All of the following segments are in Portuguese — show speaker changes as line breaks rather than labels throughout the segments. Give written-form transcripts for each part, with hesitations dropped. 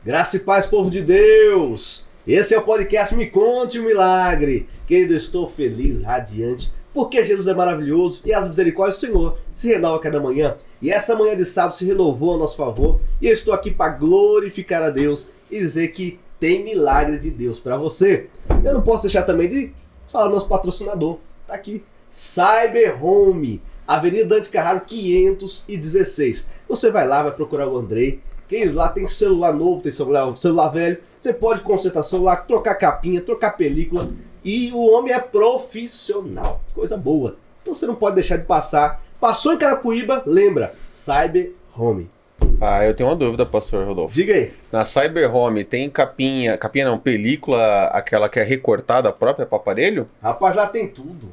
Graça e paz, povo de Deus! Esse é o podcast Me Conte um Milagre. Querido, eu estou feliz, radiante, porque Jesus é maravilhoso e as misericórdias do Senhor se renovam a cada manhã. E essa manhã de sábado se renovou a nosso favor. E eu estou aqui para glorificar a Deus e dizer que tem milagre de Deus para você. Eu não posso deixar também de falar do nosso patrocinador. Tá aqui, Cyber Home, Avenida Dante Carraro 516. Você vai lá, vai procurar o Andrei. Querido, lá tem celular novo, tem celular velho. Você pode consertar celular, trocar capinha, trocar película. E o homem é profissional. Coisa boa. Então você não pode deixar de passar. Passou em Carapuíba, lembra, Cyber Home.
Eu tenho uma dúvida, pastor Rodolfo.
Diga aí.
Na Cyber Home tem capinha não, película, aquela que é recortada própria para aparelho?
Rapaz, lá tem tudo.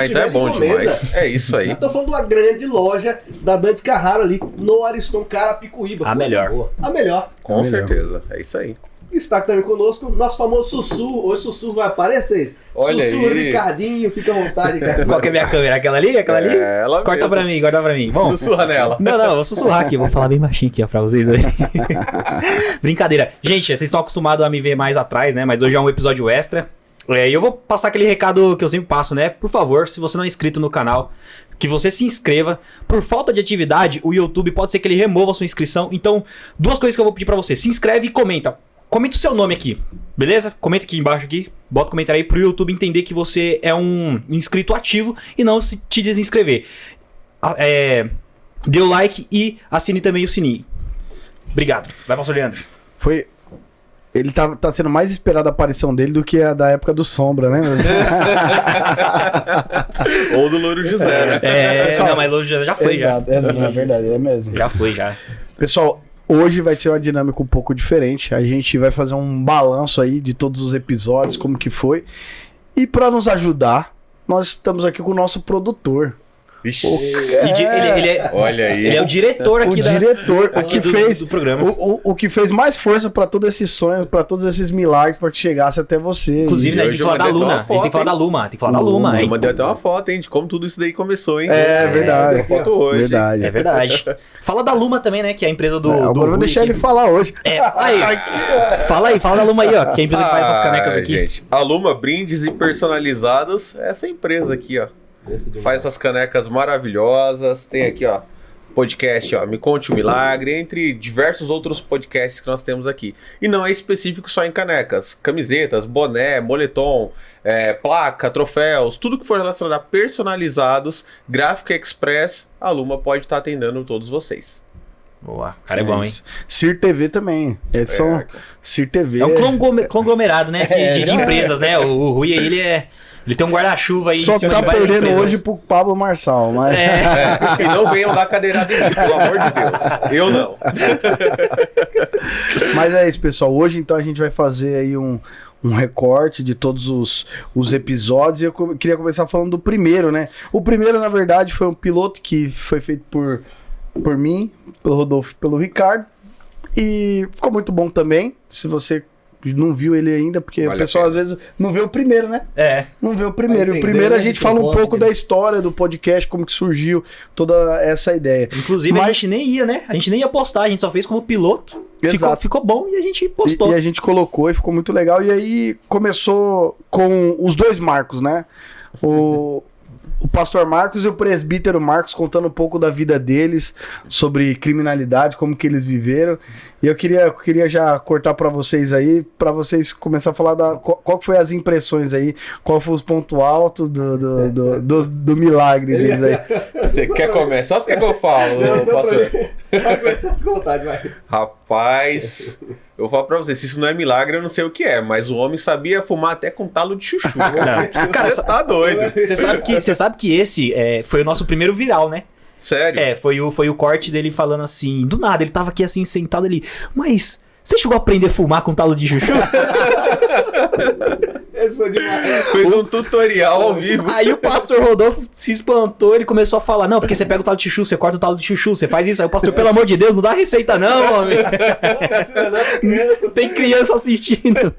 Então é bom demais. É isso aí.
Eu tô falando de uma grande loja da Dante Carraro ali, no Ariston Carapicuíba.
A melhor.
Boa. A melhor.
Com certeza, é isso aí.
Está aqui também conosco nosso famoso Sussu. Hoje o Sussu vai aparecer.
Olha
Sussu,
aí.
Ricardinho, fica à vontade, cara.
Qual que é a minha câmera? Aquela ali?
Ela
Corta
mesmo.
pra mim. Bom,
Sussurra nela.
não, eu vou sussurrar aqui, vou falar bem baixinho aqui, ó, pra vocês aí. Brincadeira. Gente, vocês estão acostumados a me ver mais atrás, né? Mas hoje é um episódio extra. E eu vou passar aquele recado que eu sempre passo, né? Por favor, se você não é inscrito no canal, que você se inscreva. Por falta de atividade, o YouTube pode ser que ele remova a sua inscrição. Então, duas coisas que eu vou pedir pra você. Se inscreve e comenta. Comenta o seu nome aqui, beleza? Comenta aqui embaixo aqui. Bota um comentário aí pro YouTube entender que você é um inscrito ativo e não se te desinscrever. Dê o like e assine também o sininho. Obrigado. Vai, pastor Leandro.
Ele tá sendo mais esperado a aparição dele do que a da época do Sombra, né?
Ou do Louro José, né?
Não, mas hoje já foi.
Exato, é verdade, é mesmo.
Já foi, já.
Pessoal, hoje vai ser uma dinâmica um pouco diferente. A gente vai fazer um balanço aí de todos os episódios, como que foi. E para nos ajudar, nós estamos aqui com o nosso produtor.
Vixe.
Olha aí. Ele é o diretor aqui do programa.
O que fez mais força para todos esses sonhos, para todos esses milagres, para que chegasse até você.
Inclusive, né, a gente tem que falar da Luna. A gente tem que falar da Luma. Tem que falar da Luma.
Eu mandei até uma foto, hein, de como tudo isso daí começou, hein?
É verdade.
Uma foto hoje.
Verdade.
É verdade. Fala da Luma também, né? Que é a empresa do.
Agora eu vou deixar ele falar hoje.
Fala da Luma aí, ó. Que é a empresa que faz essas canecas aqui.
Gente, a Luma Brindes e Personalizados, essa empresa aqui, ó. Faz essas canecas maravilhosas. Tem aqui, ó, podcast, ó, Me Conte um Milagre, entre diversos outros podcasts que nós temos aqui. E não é específico só em canecas, camisetas, boné, moletom, placa, troféus, tudo que for relacionado a personalizados, Gráfica Express, a Luma pode estar atendendo todos vocês.
Boa, cara é bom, hein?
Cir TV também. Cir TV.
É um conglomerado, né? De empresas, né? O Rui aí, ele tem um guarda-chuva aí.
Só tá perdendo hoje pro Pablo Marçal, mas...
E não venham dar cadeirada em mim, pelo amor de Deus. Eu não.
Mas é isso, pessoal. Hoje, então, a gente vai fazer aí um recorte de todos os episódios. E eu queria começar falando do primeiro, né? O primeiro, na verdade, foi um piloto que foi feito por mim, pelo Rodolfo, pelo Ricardo. E ficou muito bom também. Se você não viu ele ainda, porque o pessoal às vezes não vê o primeiro, né? Não vê o primeiro. O primeiro a gente fala um pouco da história do podcast, como que surgiu toda essa ideia.
Inclusive a gente nem ia, né? A gente nem ia postar, a gente só fez como piloto. Ficou bom e a gente postou.
E a gente colocou e ficou muito legal. E aí começou com os dois Marcos, né? O pastor Marcos e o presbítero Marcos contando um pouco da vida deles, sobre criminalidade, como que eles viveram. E eu queria já cortar para vocês aí, para vocês começar a falar qual foi as impressões aí, qual foi os pontos altos do milagre deles aí.
Você quer começar ou você quer que eu falo, pastor?
Vai começar com vontade, vai.
Rapaz, eu falo pra vocês, se isso não é milagre, eu não sei o que é, mas o homem sabia fumar até com talo de chuchu.
Cara,
você tá doido.
Você sabe que esse foi o nosso primeiro viral, né?
Sério?
Foi o corte dele falando assim, do nada, ele tava aqui assim, sentado ali, mas você chegou a aprender a fumar com talo de chuchu?
Esse foi demais.
Fez um tutorial ao vivo.
Aí o pastor Rodolfo se espantou, ele começou a falar, não, porque você pega o talo de chuchu, você corta o talo de chuchu, você faz isso. Aí o pastor, pelo amor de Deus, não dá receita não, homem. Tem criança assistindo.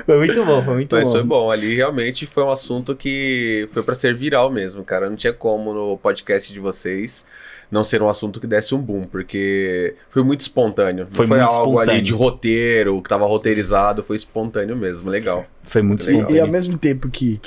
Foi muito bom, foi muito bom.
Mas foi bom, ali realmente foi um assunto que foi pra ser viral mesmo, cara. Não tinha como no podcast de vocês não ser um assunto que desse um boom, porque foi muito espontâneo.
Foi
não foi
muito
algo
espontâneo.
ali de roteiro, que tava roteirizado, foi espontâneo mesmo, legal.
Foi muito
Legal.
espontâneo.
E ao mesmo tempo que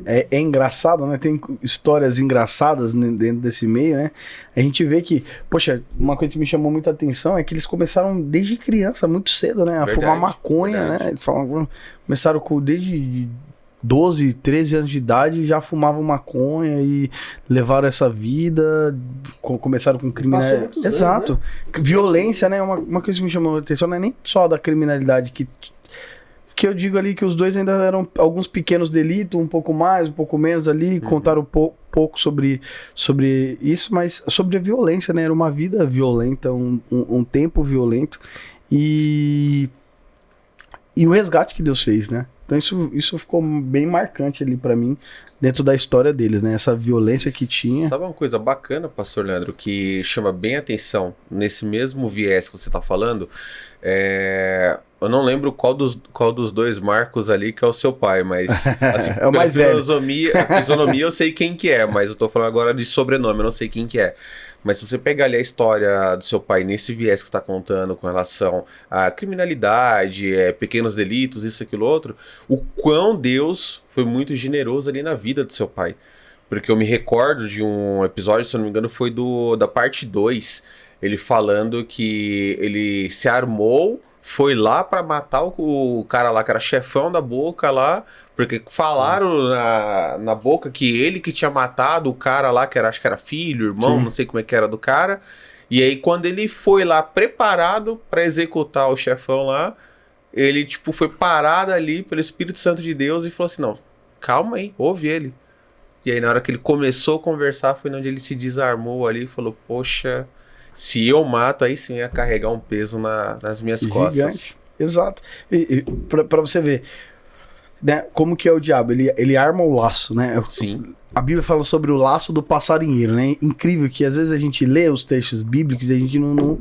é engraçado, né? Tem histórias engraçadas dentro desse meio, né? A gente vê que, poxa, uma coisa que me chamou muita atenção é que eles começaram desde criança, muito cedo, né? A
Verdade,
fumar maconha,
verdade.
né? Eles falavam, começaram desde 12, 13 anos de idade, já fumavam maconha e levaram essa vida, começaram com
Passou
criminalidade.
muitos anos,
Exato. Violência, né? Uma coisa que me chamou a atenção não é nem só da criminalidade que eu digo ali que os dois ainda eram alguns pequenos delitos, um pouco mais, um pouco menos ali, contaram pouco sobre isso, mas sobre a violência, né? Era uma vida violenta, um tempo violento e o resgate que Deus fez, né? Então isso ficou bem marcante ali pra mim, dentro da história deles, né? Essa violência que tinha.
Sabe uma coisa bacana, pastor Leandro, que chama bem atenção nesse mesmo viés que você tá falando? Eu não lembro qual dos dois Marcos ali que é o seu pai, mas assim,
É o mais velho.
A fisionomia eu sei quem que é, mas eu tô falando agora de sobrenome, eu não sei quem que é. Mas se você pegar ali a história do seu pai nesse viés que você está contando com relação à criminalidade, pequenos delitos, isso, aquilo, outro, o quão Deus foi muito generoso ali na vida do seu pai. Porque eu me recordo de um episódio, se eu não me engano, foi da parte 2, ele falando que ele se armou, foi lá pra matar o cara lá, que era chefão da Boca lá, porque falaram na Boca que ele que tinha matado o cara lá, que acho que era filho, irmão,
Sim.
não sei como é que era do cara. E aí quando ele foi lá preparado pra executar o chefão lá, ele tipo foi parado ali pelo Espírito Santo de Deus e falou assim, não, calma aí, ouve ele. E aí na hora que ele começou a conversar foi onde ele se desarmou ali e falou, poxa, se eu mato, aí sim eu ia carregar um peso nas minhas costas.
Gigante. Exato. E pra você ver, né, como que é o diabo? Ele arma o laço, né?
Sim.
A Bíblia fala sobre o laço do passarinheiro, né? Incrível que às vezes a gente lê os textos bíblicos e a gente não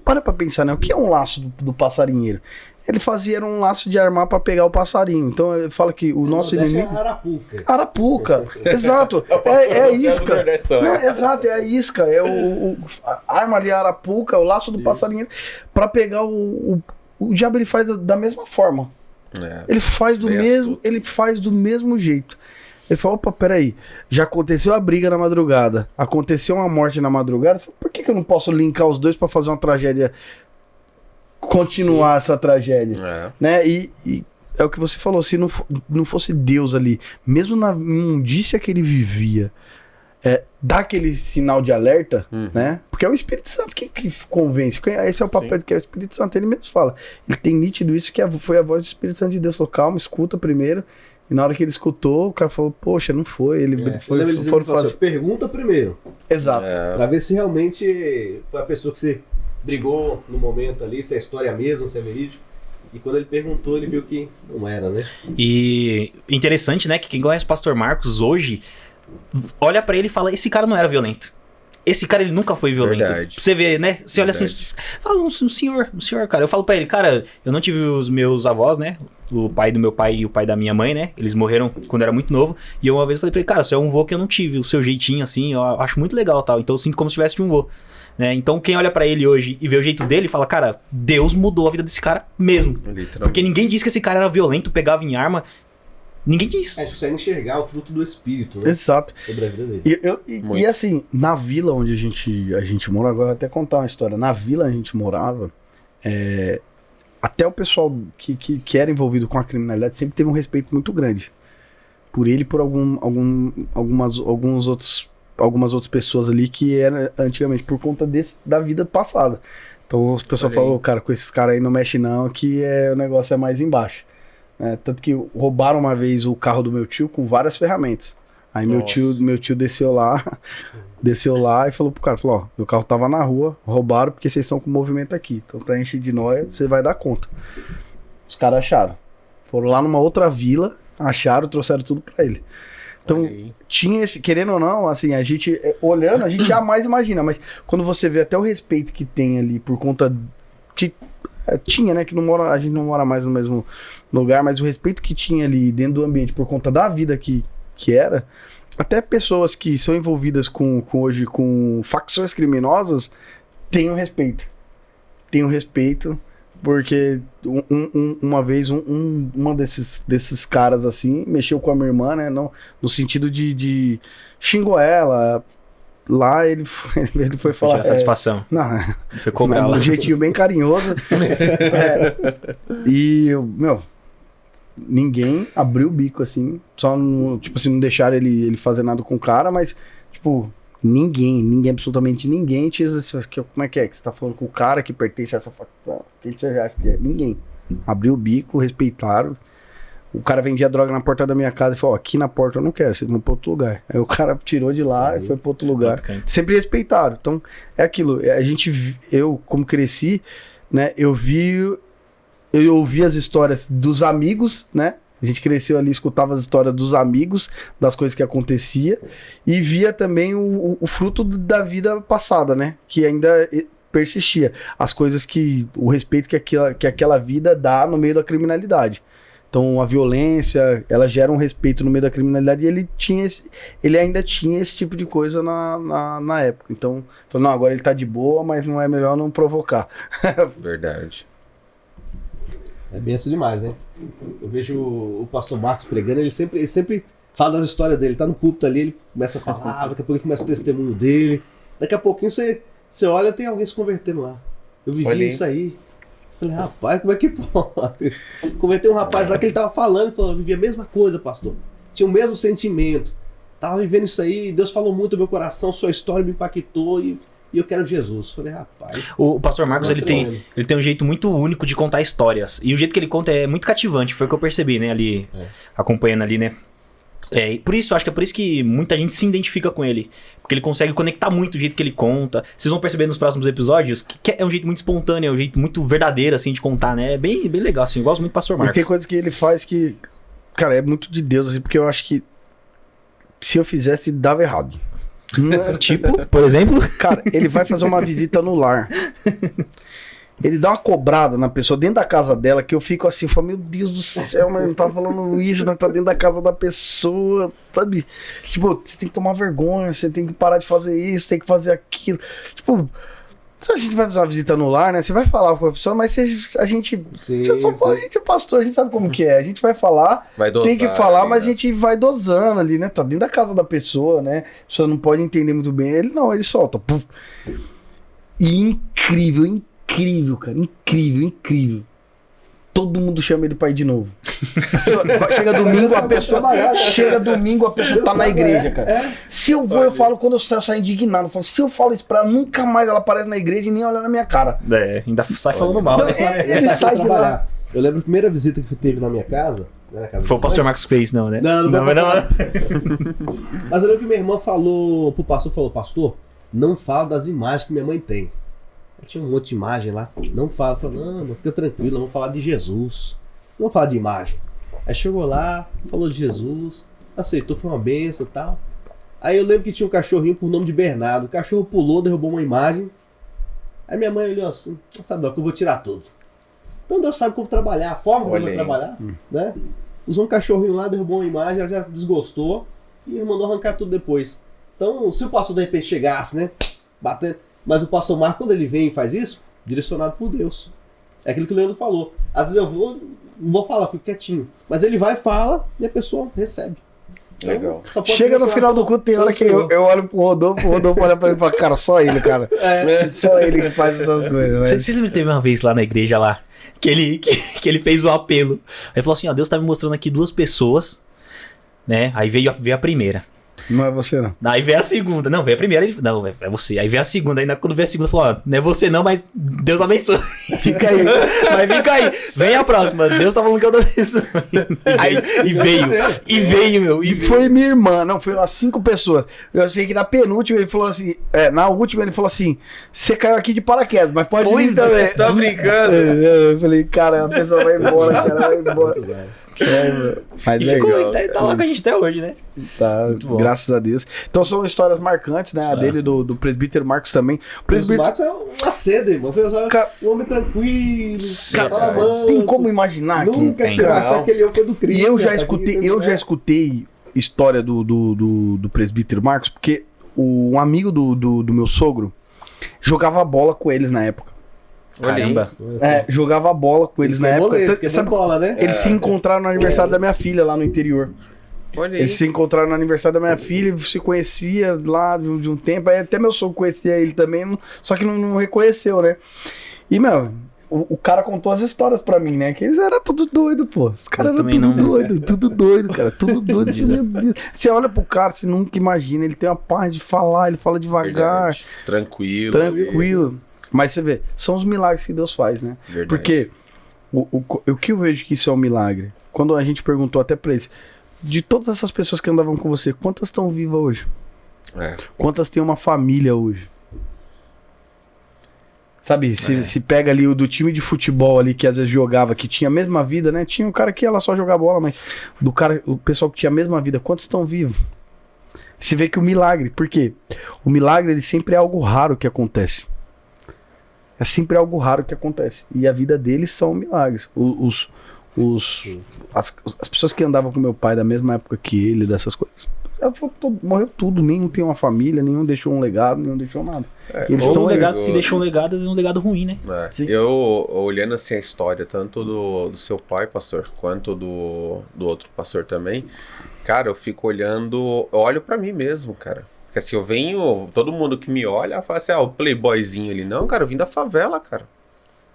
para pra pensar, né? O que é um laço do passarinheiro? Ele fazia um laço de armar pra pegar o passarinho. Então ele fala que o nosso inimigo...
É arapuca.
Arapuca, exato. É a isca.
Nordestão,
Não, exato, é a isca. É a arma ali, a arapuca, o laço do passarinheiro. Pra pegar o diabo, ele faz da mesma forma. Ele faz do
bem
mesmo,
astuto.
ele faz do mesmo jeito. Ele fala, opa, peraí, já aconteceu a briga na madrugada, aconteceu uma morte na madrugada, por que eu não posso linkar os dois pra fazer uma tragédia, continuar essa tragédia, né? E é o que você falou, se não fosse Deus ali, mesmo na imundícia que ele vivia, dá aquele sinal de alerta, né? Porque é o Espírito Santo que convence. Esse é o papel que é o Espírito Santo. Ele mesmo fala. Ele tem nítido isso, que foi a voz do Espírito Santo de Deus. Falou, calma, escuta primeiro. E na hora que ele escutou, o cara falou, poxa, não foi. Ele
Foram fazer. Pergunta primeiro.
Exato.
Pra ver se realmente foi a pessoa que você brigou no momento ali, se é história mesmo, se é verídico. E quando ele perguntou, ele viu que não era, né?
E interessante, né, que quem conhece o Pastor Marcos hoje olha pra ele e fala, esse cara não era violento. Esse cara, ele nunca foi violento.
Verdade.
Você vê, né? Você olha assim, fala, um senhor, cara. Eu falo pra ele, cara, eu não tive os meus avós, né? O pai do meu pai e o pai da minha mãe, né? Eles morreram quando eu era muito novo. E eu uma vez falei pra ele, cara, você é um vô que eu não tive. O seu jeitinho, assim, eu acho muito legal, tal. Então eu sinto como se tivesse um vô. Né? Então quem olha pra ele hoje e vê o jeito dele, fala, cara, Deus mudou a vida desse cara mesmo. Porque ninguém disse que esse cara era violento, pegava em arma. Ninguém diz.
A gente consegue enxergar o fruto do Espírito, né?
Exato.
Sobre a vida dele.
E assim, na vila onde a gente mora, agora eu vou até contar uma história. Na vila a gente morava, até o pessoal que era envolvido com a criminalidade sempre teve um respeito muito grande por ele e por algumas outras pessoas ali que era antigamente por conta da vida passada. Então as pessoas falam, cara, com esses caras aí não mexe não, que o negócio é mais embaixo. Tanto que roubaram uma vez o carro do meu tio com várias ferramentas. Aí meu tio desceu lá e falou pro cara, falou, ó, meu carro tava na rua, roubaram porque vocês estão com movimento aqui. Então pra encher de nóia, você vai dar conta. Os caras acharam. Foram lá numa outra vila, acharam, trouxeram tudo pra ele. Então, tinha esse, querendo ou não, assim, a gente, olhando, a gente jamais imagina, mas quando você vê até o respeito que tem ali por conta que tinha, né, que a gente não mora mais no mesmo lugar, mas o respeito que tinha ali dentro do ambiente por conta da vida que era, até pessoas que são envolvidas hoje com facções criminosas têm um respeito. Tem um respeito, porque uma vez uma desses caras assim mexeu com a minha irmã, né? No sentido de xingou ela. Lá ele foi falar.
Satisfação.
Não,
foi cobrar lá.
Um jeitinho bem carinhoso. E, ninguém abriu o bico assim. Só, tipo assim, não deixaram ele fazer nada com o cara, mas, tipo, ninguém, absolutamente ninguém tinha. Como é que você tá falando com o cara que pertence a essa facção? Quem você acha que é? Ninguém. Abriu o bico, respeitaram. O cara vendia droga na porta da minha casa e falou, aqui na porta eu não quero, vocês vão pra outro lugar. Aí o cara tirou de lá e foi pra outro lugar. Sempre respeitaram. Então, é aquilo. Eu, como cresci, né, eu ouvi as histórias dos amigos, né? A gente cresceu ali, escutava as histórias dos amigos, das coisas que acontecia, e via também o fruto da vida passada, né? Que ainda persistia. As coisas o respeito que aquela vida dá no meio da criminalidade. Então a violência, ela gera um respeito no meio da criminalidade, e ele ainda tinha esse tipo de coisa na época. Então, falou, não, agora ele tá de boa, mas não é melhor não provocar.
Verdade.
É benção demais, né? Eu vejo o pastor Marcos pregando, ele sempre fala das histórias dele. Ele tá no púlpito ali, ele começa a falar, daqui a pouco ele começa o testemunho dele. Daqui a pouquinho você olha, tem alguém se convertendo lá. Eu vivi isso aí. Falei, rapaz, como é que pode? Comentei um rapaz lá que ele tava falando, falou, eu vivia a mesma coisa, pastor. Tinha o mesmo sentimento. Tava vivendo isso aí, Deus falou muito no meu coração, sua história me impactou e eu quero Jesus. Falei, rapaz.
O pastor Marcos, ele tem um jeito muito único de contar histórias. E o jeito que ele conta é muito cativante, foi o que eu percebi, né, ali, acompanhando ali, né. Acho que é por isso que muita gente se identifica com ele. Porque ele consegue conectar muito o jeito que ele conta. Vocês vão perceber nos próximos episódios que é um jeito muito espontâneo, é um jeito muito verdadeiro, assim, de contar, né? É bem legal, assim. Eu gosto muito do pastor Marcos.
E tem coisas que ele faz que, cara, é muito de Deus, assim, porque eu acho que se eu fizesse, dava errado.
Tipo, por exemplo?
Cara, ele vai fazer uma visita no lar. Ele dá uma cobrada na pessoa dentro da casa dela, que eu fico assim, falo, meu Deus do céu, mas não tá falando isso, não tá dentro da casa da pessoa, sabe? Tipo, você tem que tomar vergonha, você tem que parar de fazer isso, tem que fazer aquilo. Tipo, se a gente vai fazer uma visita no lar, né? Você vai falar com a pessoa, mas a gente é pastor, a gente sabe como que é. A gente vai falar,
vai dosar,
tem que falar,
ali,
mas a gente vai dosando ali, né? Tá dentro da casa da pessoa, né? A pessoa não pode entender muito bem. Ele solta. Puf. E incrível, cara. Incrível. Todo mundo chama ele pra ir de novo. Chega domingo, a pessoa tá na igreja, cara. Se eu vou, eu falo, quando eu saio indignado, eu falo, se eu falo isso pra ela, nunca mais ela aparece na igreja e nem olha na minha cara.
Ainda sai falando mal.
Não, ele sai de lá.
Eu lembro a primeira visita que teve na minha casa.
Foi o pastor Marcos que fez, não, né?
Não. Mas eu lembro que minha irmã falou pro pastor, pastor, não fala das imagens que minha mãe tem. Tinha um monte de imagem lá. Não fala. Falou, não, fica tranquilo, vamos falar de Jesus. Não vamos falar de imagem. Aí chegou lá, falou de Jesus, aceitou, foi uma benção e tal. Aí eu lembro que tinha um cachorrinho por nome de Bernardo. O cachorro pulou, derrubou uma imagem. Aí minha mãe olhou assim, sabe, Doc, eu vou tirar tudo. Então Deus sabe como trabalhar, a forma como ele vai trabalhar, né? Usou um cachorrinho lá, derrubou uma imagem, ela já desgostou e mandou arrancar tudo depois. Então, se o pastor de repente chegasse, né, batendo. Mas o pastor Marcos, quando ele vem e faz isso, direcionado por Deus. É aquilo que o Leandro falou. Às vezes eu não vou falar, fico quietinho. Mas ele vai e fala e a pessoa recebe. Então,
legal.
Chega no final do culto, tem hora que eu olho pro Rodolfo, o Rodolfo olha pra mim e fala, cara, só ele, cara. Só ele que faz essas coisas. Mas...
Você lembra que teve uma vez lá na igreja lá, que ele fez o apelo. Aí falou assim, ó, Deus tá me mostrando aqui 2 pessoas, né? Aí veio a primeira.
Não é você, não.
Aí veio a segunda. Não, veio a primeira. Não, é você. Aí veio a segunda. Ainda quando veio a segunda, falou: ó, não é você não, mas Deus abençoe. Fica aí. Mas fica aí. Vem a próxima. Deus tá falando que eu tô abençoando. E veio, meu.
E foi minha irmã. Não, foi umas 5 pessoas. Eu sei que na penúltima ele falou assim. Na última ele falou assim: você caiu aqui de paraquedas, mas pode vir também.
Tá brincando?
Eu falei, cara, a pessoa vai embora, cara, vai embora. Mas
legal, tá lá com a gente até hoje, né?
Tá, graças a Deus. Então são histórias marcantes, né? A dele, do presbítero Marcos também. O presbítero
Marcos é uma seda, irmão. Você um homem tranquilo,
tem como imaginar
nunca que você vai achar que ele é o do Cristo.
E eu já escutei história do presbítero Marcos, porque um amigo do meu sogro jogava bola com eles na época.
Caramba.
Jogava bola com eles na época.
Sabe bola, né?
Eles se encontraram no aniversário da minha filha lá no interior. Eles se encontraram no aniversário da minha filha, se conhecia lá de um tempo, aí até meu sogro conhecia ele também, só que não reconheceu, né? E, meu, o cara contou as histórias pra mim, né? Que eles eram tudo doido, pô. Os caras eram tudo doido, cara. Tudo doido. Meu Deus. Você olha pro cara, você nunca imagina, ele tem uma paz de falar, ele fala devagar.
Verdade. Tranquilo.
Mas você vê, são os milagres que Deus faz, né?
Verdade.
Porque o que eu vejo que isso é um milagre, quando a gente perguntou até pra eles, de todas essas pessoas que andavam com você, quantas estão vivas hoje? Quantas têm uma família hoje? Sabe, se pega ali o do time de futebol ali que às vezes jogava, que tinha a mesma vida, né? Tinha um cara que ia lá só jogar bola, mas o pessoal que tinha a mesma vida, quantos estão vivos? Se vê que o milagre, por quê? O milagre ele sempre é algo raro que acontece. É sempre algo raro que acontece. E a vida deles são milagres. As pessoas que andavam com meu pai da mesma época que ele, dessas coisas, morreu tudo. Nenhum tem uma família, nenhum deixou um legado, nenhum deixou nada.
Eles estão legado, se deixou um legado, é um legado ruim, né?
Eu, olhando assim a história, tanto do seu pai, pastor, quanto do outro pastor também, cara, eu fico olhando, eu olho pra mim mesmo, cara. Porque assim, eu venho, todo mundo que me olha, fala assim, o playboyzinho ali. Não, cara, eu vim da favela, cara.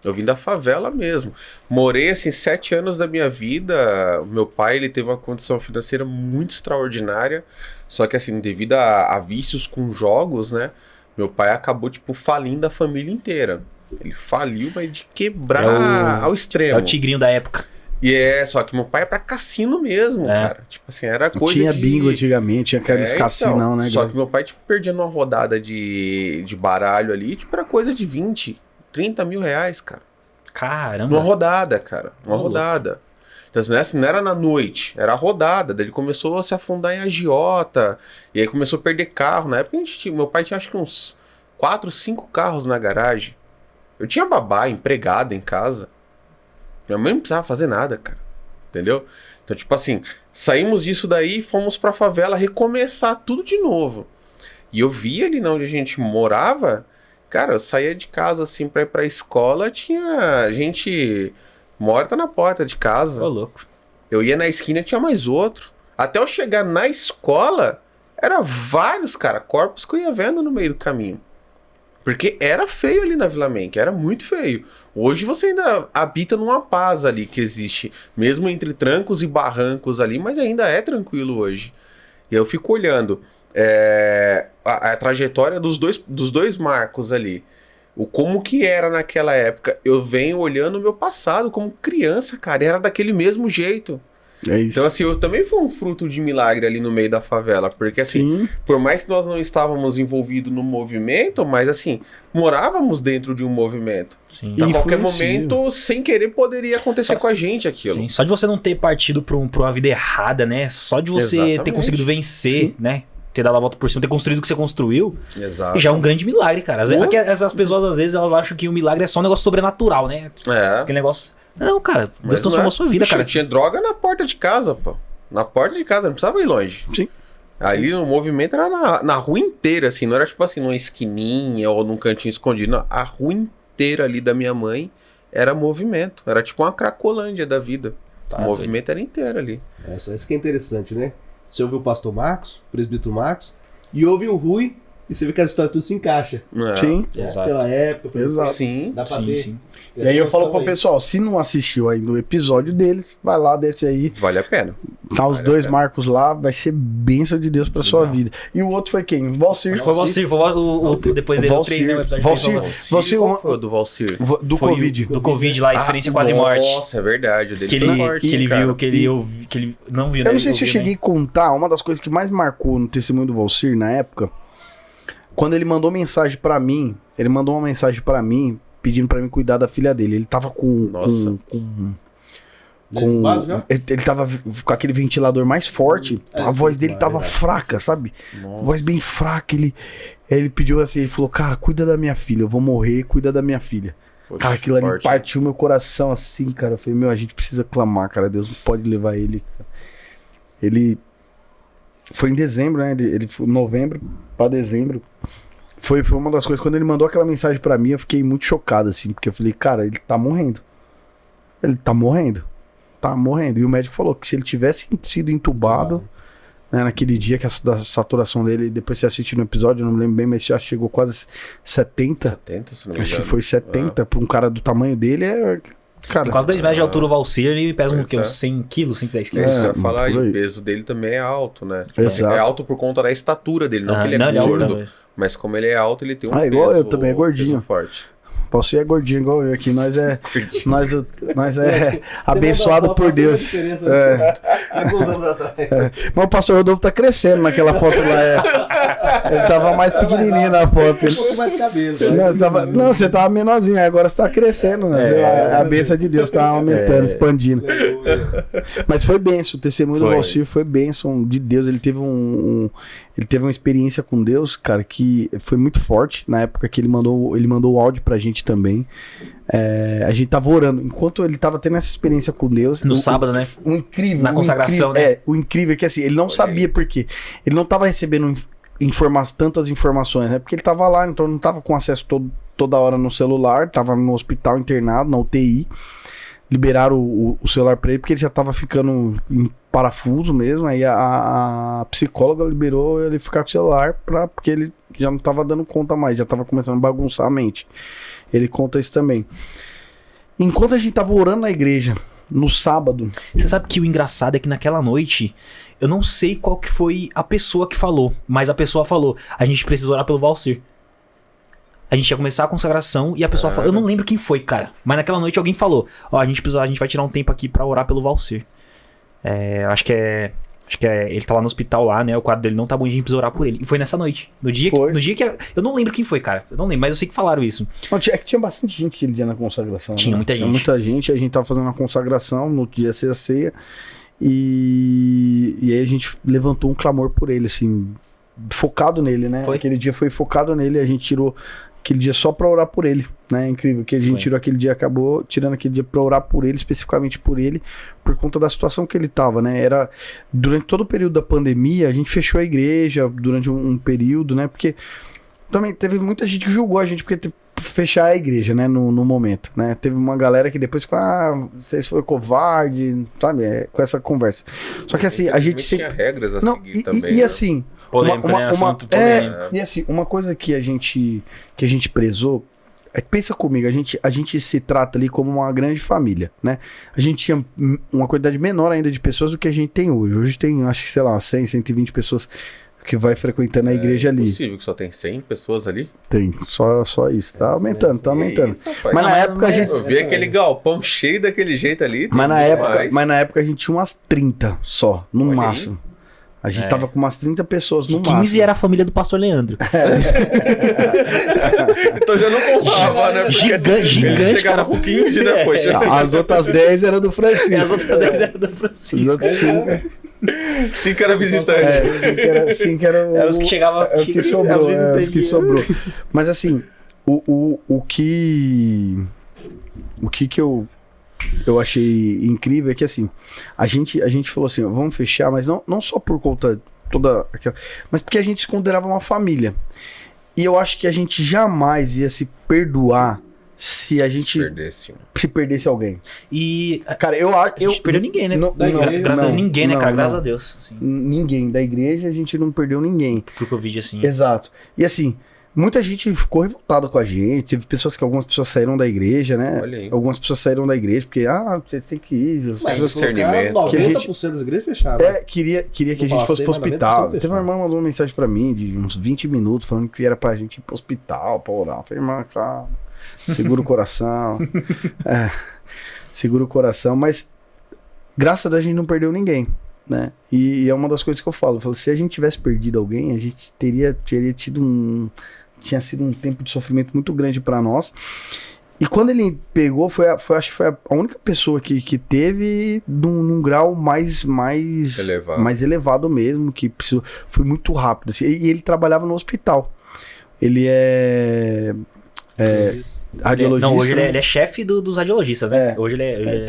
Eu vim da favela mesmo. Morei, assim, 7 anos da minha vida. Meu pai, ele teve uma condição financeira muito extraordinária. Só que, assim, devido a vícios com jogos, né? Meu pai acabou, tipo, falindo a família inteira. Ele faliu, mas de quebrar ao extremo.
É o tigrinho da época.
Só que meu pai é pra cassino mesmo, cara. Tipo assim, era coisa
tinha bingo antigamente, tinha aqueles cassinão, né?
Só que meu pai, tipo, perdia numa rodada de baralho ali, tipo, era coisa de 20, 30 mil reais, cara.
Caramba.
Uma rodada, cara. Uma rodada. Então, assim, não era na noite, era a rodada. Daí ele começou a se afundar em agiota. E aí começou a perder carro. Na época meu pai tinha acho que uns 4, 5 carros na garagem. Eu tinha babá, empregada em casa. Minha mãe não precisava fazer nada, cara. Entendeu? Então, tipo assim, saímos disso daí e fomos pra favela recomeçar tudo de novo. E eu vi ali onde a gente morava, cara, eu saía de casa assim pra ir pra escola, tinha gente morta na porta de casa.
Ô, louco.
Eu ia na esquina e tinha mais outro. Até eu chegar na escola, era vários, cara, corpos que eu ia vendo no meio do caminho. Porque era feio ali na Vila Menck, era muito feio. Hoje você ainda habita numa paz ali que existe, mesmo entre trancos e barrancos ali, mas ainda é tranquilo hoje. E eu fico olhando a trajetória dos dois marcos ali. O como que era naquela época. Eu venho olhando o meu passado como criança, cara, era daquele mesmo jeito.
É isso.
Então, assim, eu também fui um fruto de milagre ali no meio da favela. Porque, assim, por mais que nós não estávamos envolvidos no movimento, mas, assim, morávamos dentro de um movimento.
Sim.
Então, a qualquer momento, sem querer, poderia acontecer com a gente aquilo.
Sim. Só de você não ter partido pra uma vida errada, né? Só de você ter conseguido vencer, né? Ter dado a volta por cima, ter construído o que você construiu.
Exato.
Já é um grande milagre, cara. Essas pessoas, às vezes, elas acham que o milagre é só um negócio sobrenatural, né? Aquele negócio... Não, cara, Deus transformou sua vida, cara.
Tinha droga na porta de casa, pô. Na porta de casa, não precisava ir longe.
Sim.
Ali no movimento era na rua inteira, assim. Não era tipo assim, numa esquininha ou num cantinho escondido. Não, a rua inteira ali da minha mãe era movimento. Era tipo uma cracolândia da vida. O movimento era inteiro ali.
Só isso que é interessante, né? Você ouve o pastor Marcos, o presbítero Marcos, e ouve o Rui, e você vê que as histórias tudo se encaixa.
Sim.
Pela época,
Exato.
Sim.
Dá pra ter.
Sim.
E aí eu falo pro pessoal, se não assistiu ainda o episódio deles, vai lá, desce aí.
Vale a pena.
Tá os dois marcos lá, vai ser bênção de Deus pra sua vida. E o outro foi quem? O Valcir.
Foi o Valcir, depois dele, o 3, né? O episódio
Valcir,
qual foi o do Valcir?
Do Covid.
Do Covid lá, a experiência quase morte.
Nossa, é verdade. O dele
Que
foi forte,
ele
cara.
viu, que ele não viu.
Eu não sei se eu cheguei a contar, uma das coisas que mais marcou no testemunho do Valcir na época, quando ele mandou mensagem pra mim, pedindo pra mim cuidar da filha dele. Ele tava ele tava com aquele ventilador mais forte, a voz dele tava fraca, sabe?
Nossa.
Voz bem fraca, ele pediu assim, ele falou, cara, cuida da minha filha, eu vou morrer, cuida da minha filha.
Poxa,
cara, aquilo ali
forte.
partiu meu coração assim, cara. Eu falei, a gente precisa clamar, cara, Deus não pode levar ele, cara. Foi em dezembro, né? Ele foi novembro pra dezembro. Foi uma das coisas, quando ele mandou aquela mensagem pra mim, eu fiquei muito chocado, assim, porque eu falei, cara, ele tá morrendo. Ele tá morrendo. Tá morrendo. E o médico falou que se ele tivesse sido entubado, né, naquele dia que a saturação dele, depois você assiste no episódio, eu não me lembro bem, mas já chegou quase 70.
70, se não me
Acho que
engano.
foi 70, pra um cara do tamanho dele, cara...
Tem quase 2 metros de altura o Valcir, ele pesa
Pois
uns 100 quilos, 110
É
quilos.
isso que eu ia falar, e
por aí.
o peso dele também é alto, né? Tipo,
Exato.
é alto por conta da estatura dele, não que ele é
não,
gordo,
também.
mas como ele é alto, ele tem um peso,
igual eu também, é gordinho.
peso forte.
Você é gordinho igual eu aqui, nós é
Você
abençoado
mandou a
por
foto,
Deus.
você vê a diferença alguns anos atrás.
Mas o pastor Rodolfo tá crescendo naquela foto lá. Ele tava mais pequenininho na foto.
Um pouco mais de cabelo.
Não, você tava menorzinho, agora você tá crescendo, né? Sei lá, a bênção de Deus tá aumentando, expandindo. Mas foi bênção, o testemunho do Valcir foi bênção de Deus. Ele teve ele teve uma experiência com Deus, cara, que foi muito forte. Na época que ele mandou o áudio pra gente também. A gente tava orando. Enquanto ele tava tendo essa experiência com Deus...
No sábado, né?
O incrível...
Na consagração, né?
O incrível é que assim, ele não sabia por quê. Ele não tava recebendo tantas informações, né? Porque ele tava lá, então não tava com acesso toda hora no celular, tava no hospital internado, na UTI. Liberaram o celular pra ele porque ele já tava ficando em parafuso mesmo. Aí a psicóloga liberou ele ficar com o celular porque ele já não tava dando conta mais, já tava começando a bagunçar a mente. Ele conta isso também. Enquanto a gente tava orando na igreja, no sábado...
Você sabe que o engraçado é que naquela noite, eu não sei qual que foi a pessoa que falou, mas a pessoa falou, a gente precisa orar pelo Valcir. A gente ia começar a consagração e a pessoa falou, eu não lembro quem foi, cara, mas naquela noite alguém falou, a gente vai tirar um tempo aqui pra orar pelo Valcir. Acho que ele tá lá no hospital lá, né, o quadro dele não tá bom, a gente precisa orar por ele. E foi nessa noite, no dia que eu não lembro quem foi, cara, eu não lembro, mas eu sei que falaram isso.
É que tinha bastante gente aquele dia na consagração.
Tinha,
né?
muita gente.
A gente tava fazendo a consagração, no dia ia ser a ceia, e aí a gente levantou um clamor por ele, assim, focado nele, né?
Foi.
Aquele dia foi focado nele, a gente tirou aquele dia só pra orar por ele, né? Incrível, que a gente tirou aquele dia, acabou tirando aquele dia pra orar por ele, especificamente por ele, por conta da situação que ele tava, né? Durante todo o período da pandemia, a gente fechou a igreja durante um período, né? Porque também teve muita gente que julgou a gente porque teve que fechar a igreja, né? No momento, né? Teve uma galera que depois ficou, vocês foram covarde, sabe? Com essa conversa. Só que assim, a gente
tinha regras a seguir também.
E
né?
assim...
Polêmico, né? Assunto polêmico.
E assim, uma coisa que a gente prezou, pensa comigo, a gente se trata ali como uma grande família, né? A gente tinha uma quantidade menor ainda de pessoas do que a gente tem hoje. Hoje tem, acho que, sei lá, 100, 120 pessoas que vai frequentando a igreja ali. É
possível que só tem 100 pessoas ali?
Tem, só isso. Tá aumentando, tá aumentando.
Isso,
mas na época a gente...
Eu vi aquele galpão cheio daquele jeito ali.
Mas na época a gente tinha umas 30 só, no máximo. A gente tava com umas 30 pessoas no máximo.
15 era a família do pastor Leandro.
Então já não contava, né? Porque
gigante,
chegava
cara.
com 15, né? Poxa.
As outras 10 eram do Francisco.
As outras 10 eram do Francisco.
Os outros
5 era visitante.
5
eram os que chegavam.
É o que sobrou. Os que sobrou. Mas assim, o que eu achei incrível é que assim, a gente falou assim, vamos fechar, mas não só por conta toda aquela, mas porque a gente se considerava uma família. E eu acho que a gente jamais ia se perdoar se a gente se perdesse alguém.
E
cara,
a gente perdeu ninguém, né? Graças a ninguém, né, cara? Graças a Deus. Assim.
Ninguém da igreja, a gente não perdeu ninguém.
Pro Covid, assim.
Exato. E assim, muita gente ficou revoltada com a gente. Teve algumas pessoas saíram da igreja, né? Algumas pessoas saíram da igreja porque, você tem que ir.
Mas discernimento. 90% das igrejas fecharam.
Queria que a gente fosse pro hospital. Teve uma irmã que mandou uma mensagem pra mim de uns 20 minutos falando que era pra gente ir pro hospital, pra orar. Eu falei, irmã, calma, segura o coração. Segura o coração, mas graças a Deus a gente não perdeu ninguém, né? E é uma das coisas que eu falo. Se a gente tivesse perdido alguém, a gente teria tido tinha sido um tempo de sofrimento muito grande pra nós. E quando ele pegou, acho que foi a única pessoa que teve num grau mais elevado mesmo, que precisou, foi muito rápido. Assim, e ele trabalhava no hospital. Ele radiologista.
Não, hoje ele é chefe dos radiologistas, né? Hoje ele é.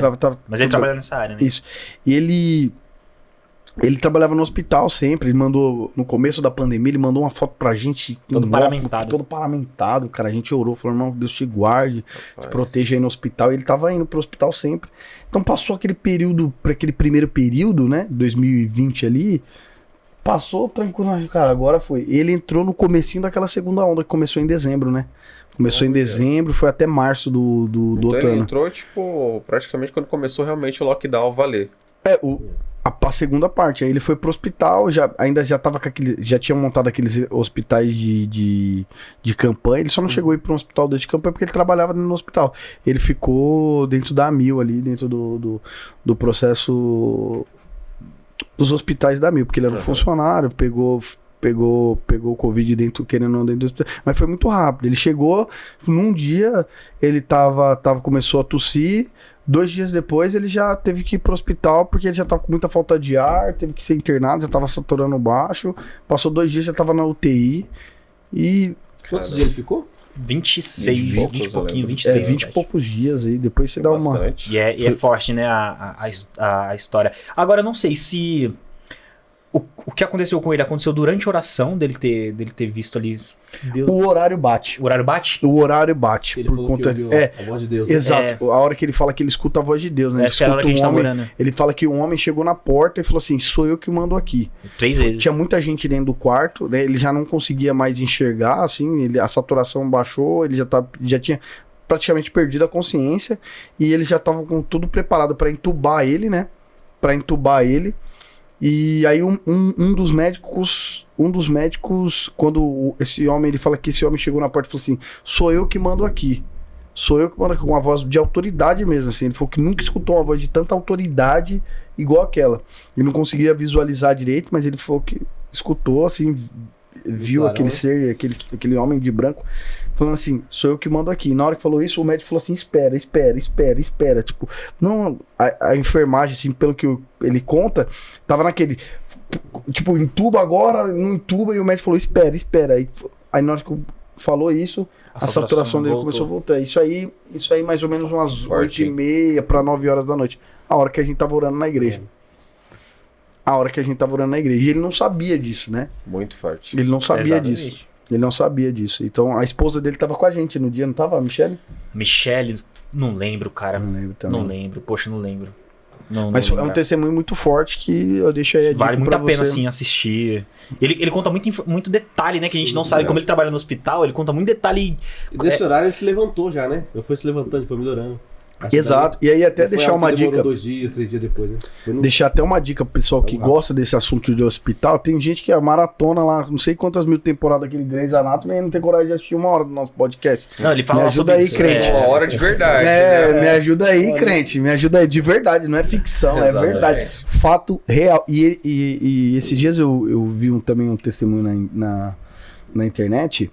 Mas ele trabalha nessa área, né?
Isso. E ele... Ele trabalhava no hospital sempre, ele mandou, no começo da pandemia, ele mandou uma foto pra gente.
Todo paramentado.
Todo paramentado, cara. A gente orou, falou, irmão, Deus te guarde, te proteja aí no hospital. E ele tava indo pro hospital sempre. Então passou aquele período, pra aquele primeiro período, né, 2020 ali, passou tranquilo, cara, agora foi. Ele entrou no comecinho daquela segunda onda que começou em dezembro, né? Começou em dezembro, foi até março do
então
outro
ele
ano.
entrou, tipo, praticamente quando começou realmente o lockdown a valer.
A segunda parte, aí ele foi pro hospital, ainda já tava com já tinha montado aqueles hospitais de campanha, ele só não chegou a ir para um hospital de campanha porque ele trabalhava no hospital. Ele ficou dentro da AMIL ali, dentro do processo dos hospitais da AMIL, porque ele era um funcionário, pegou o Covid querendo ou não dentro do hospital, mas foi muito rápido. Ele chegou, num dia, ele começou a tossir. 2 dias depois ele já teve que ir pro hospital porque ele já tava com muita falta de ar, teve que ser internado, já tava saturando baixo. Passou 2 dias, já tava na UTI. E.
Quantos dias ele ficou?
26, 20 e pouquinho,
26. 20 e poucos dias aí, depois você dá
bastante.
uma. E é forte, né, a história. Agora, eu não sei se. O que aconteceu com ele aconteceu durante a oração dele ter visto ali. Deus.
O horário bate.
O horário bate?
O horário bate.
Ele
por
falou
conta
que ouviu a voz de Deus.
Exato. A hora que ele fala que ele escuta a voz de Deus, né? Ele
Essa era a hora que a gente tava orando.
Ele fala que um homem chegou na porta e falou assim: sou eu que mando aqui.
3 vezes.
Tinha muita gente dentro do quarto, né? Ele já não conseguia mais enxergar, assim, a saturação baixou, ele já tinha praticamente perdido a consciência e ele já tava com tudo preparado para entubar ele, né? Para entubar ele. E aí um dos médicos, quando esse homem, ele fala que esse homem chegou na porta e falou assim: sou eu que mando aqui. Sou eu que mando aqui, com uma voz de autoridade mesmo, assim. Ele falou que nunca escutou uma voz de tanta autoridade igual aquela. Ele não conseguia visualizar direito, mas ele falou que escutou, assim, viu aquele ser, aquele homem de branco, falando assim: sou eu que mando aqui. E na hora que falou isso, o médico falou assim: espera. Tipo, não, a enfermagem, assim, pelo que ele conta, tava naquele, tipo, entuba agora, não entuba, e o médico falou: espera. Aí na hora que falou isso, a saturação dele começou a voltar. Isso aí mais ou menos umas 8h30 para 9 horas da noite. A hora que a gente tava orando na igreja. E ele não sabia disso, né?
Muito forte.
Ele não sabia disso. Então a esposa dele tava com a gente no dia, não tava, a Michele?
Michele, não lembro, cara.
Não lembro também.
Não lembro, poxa, não lembro.
Mas é um testemunho muito forte que eu deixo aí a dica.
Vale muito a pena,
você.
assim, assistir. Ele conta muito detalhe, né? Que a gente não sabe. Como ele trabalha no hospital, ele conta muito detalhe.
E desse horário ele se levantou já, né? Ele foi se levantando, foi melhorando.
Exato. E aí até deixar uma dica.
2 dias, 3 dias depois, né?
Deixar até uma dica pro pessoal que gosta desse assunto de hospital. Tem gente que é maratona lá, não sei quantas mil temporadas daquele Grey's Anatomy, e não tem coragem de assistir 1 hora do nosso podcast.
Não, ele fala
me ajuda aí,
isso,
crente.
Uma hora de verdade. Né?
Me ajuda aí, crente. Me ajuda aí, de verdade, não é ficção, é verdade. Fato real. E esses dias eu vi também um testemunho na internet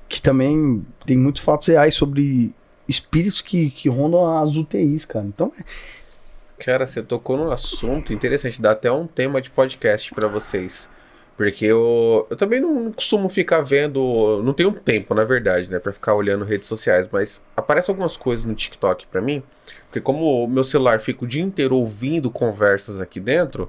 que também tem muitos fatos reais sobre espíritos que rondam as UTIs, cara. Então
Cara, você tocou num assunto interessante, dá até um tema de podcast pra vocês. Porque eu também não costumo ficar vendo, não tenho tempo, na verdade, né, pra ficar olhando redes sociais, mas aparecem algumas coisas no TikTok pra mim, porque como o meu celular fica o dia inteiro ouvindo conversas aqui dentro,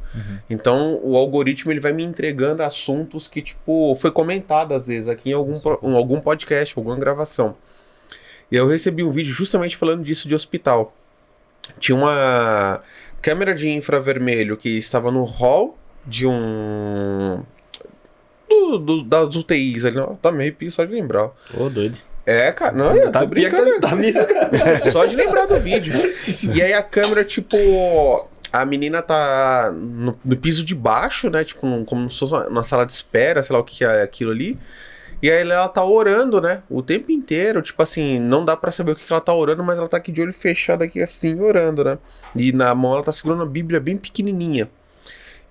então o algoritmo ele vai me entregando assuntos que, tipo, foi comentado às vezes aqui em algum podcast, alguma gravação. E eu recebi um vídeo justamente falando disso de hospital. Tinha uma câmera de infravermelho que estava no hall de das UTIs ali. Não, tá meio arrepio só de lembrar.
Ô, doido.
É, cara, não, eu tô brincando.
Tá mesmo, cara.
Só de lembrar do vídeo. E aí a câmera, tipo, a menina tá no piso de baixo, né? Tipo, como se fosse uma sala de espera, sei lá o que é aquilo ali. E aí ela tá orando, né? O tempo inteiro, tipo assim, não dá pra saber o que ela tá orando, mas ela tá aqui de olho fechado aqui assim, orando, né? E na mão ela tá segurando uma Bíblia bem pequenininha.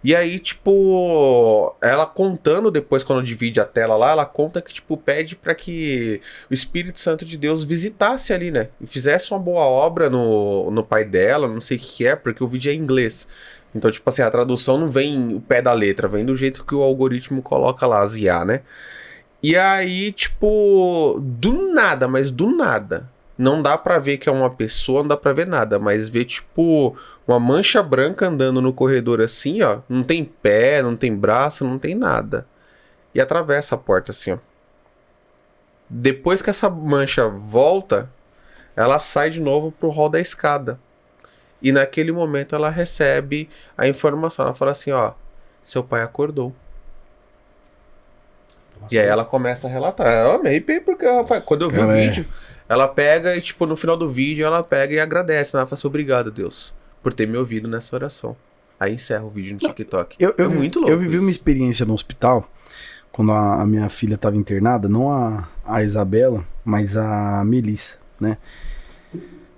E aí, tipo, ela contando depois, quando divide a tela lá, ela conta que, tipo, pede pra que o Espírito Santo de Deus visitasse ali, né? E fizesse uma boa obra no pai dela, não sei o que é, porque o vídeo é em inglês. Então, tipo assim, a tradução não vem o pé da letra, vem do jeito que o algoritmo coloca lá, as IA, né? E aí, tipo, do nada, não dá pra ver que é uma pessoa, não dá pra ver nada, mas vê, tipo, uma mancha branca andando no corredor assim, ó. Não tem pé, não tem braço, não tem nada. E atravessa a porta assim, ó. Depois que essa mancha volta, ela sai de novo pro hall da escada. E naquele momento ela recebe a informação. Ela fala assim, ó, seu pai acordou. Nossa. E aí ela começa a relatar. Eu me arrepiei porque quando eu vi o vídeo, ela pega e, tipo, no final do vídeo, ela pega e agradece. Ela fala assim, obrigado, Deus, por ter me ouvido nessa oração. Aí encerra o vídeo no TikTok.
É muito louco. Eu vivi uma experiência no hospital, quando a minha filha estava internada, não a Isabela, mas a Melissa, né?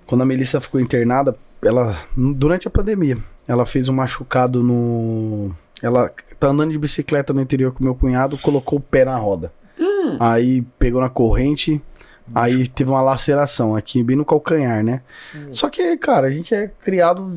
Quando a Melissa ficou internada, ela, durante a pandemia, ela fez um machucado no... Ela tá andando de bicicleta no interior com meu cunhado, colocou o pé na roda. Aí pegou na corrente, aí teve uma laceração aqui, bem no calcanhar, né? Só que, cara, a gente é criado